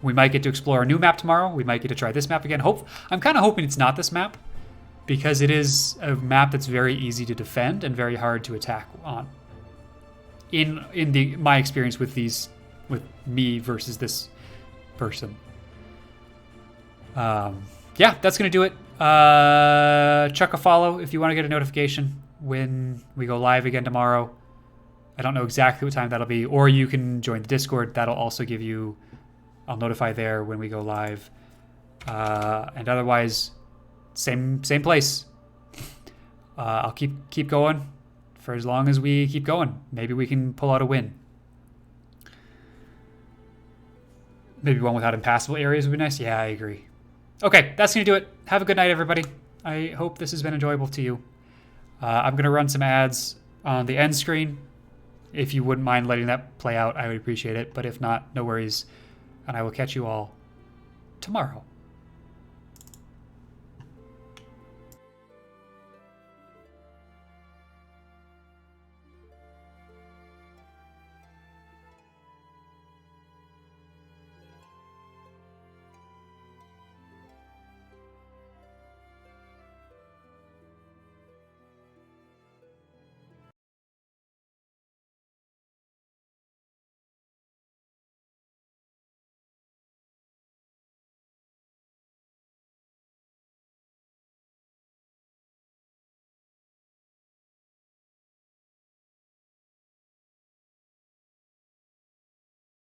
we might get to explore a new map tomorrow. We might get to try this map again. I'm kind of hoping it's not this map, because it is a map that's very easy to defend and very hard to attack on. In my experience with me versus this person. Yeah, that's gonna do it. Chuck a follow if you want to get a notification when we go live again tomorrow. I don't know exactly what time that'll be, or you can join the Discord. That'll also give you. I'll notify there when we go live. And otherwise, same place. I'll keep going for as long as we keep going. Maybe we can pull out a win. Maybe one without impassable areas would be nice. Yeah, I agree. Okay, that's going to do it. Have a good night, everybody. I hope this has been enjoyable to you. I'm going to run some ads on the end screen. If you wouldn't mind letting that play out, I would appreciate it. But if not, no worries. And I will catch you all tomorrow.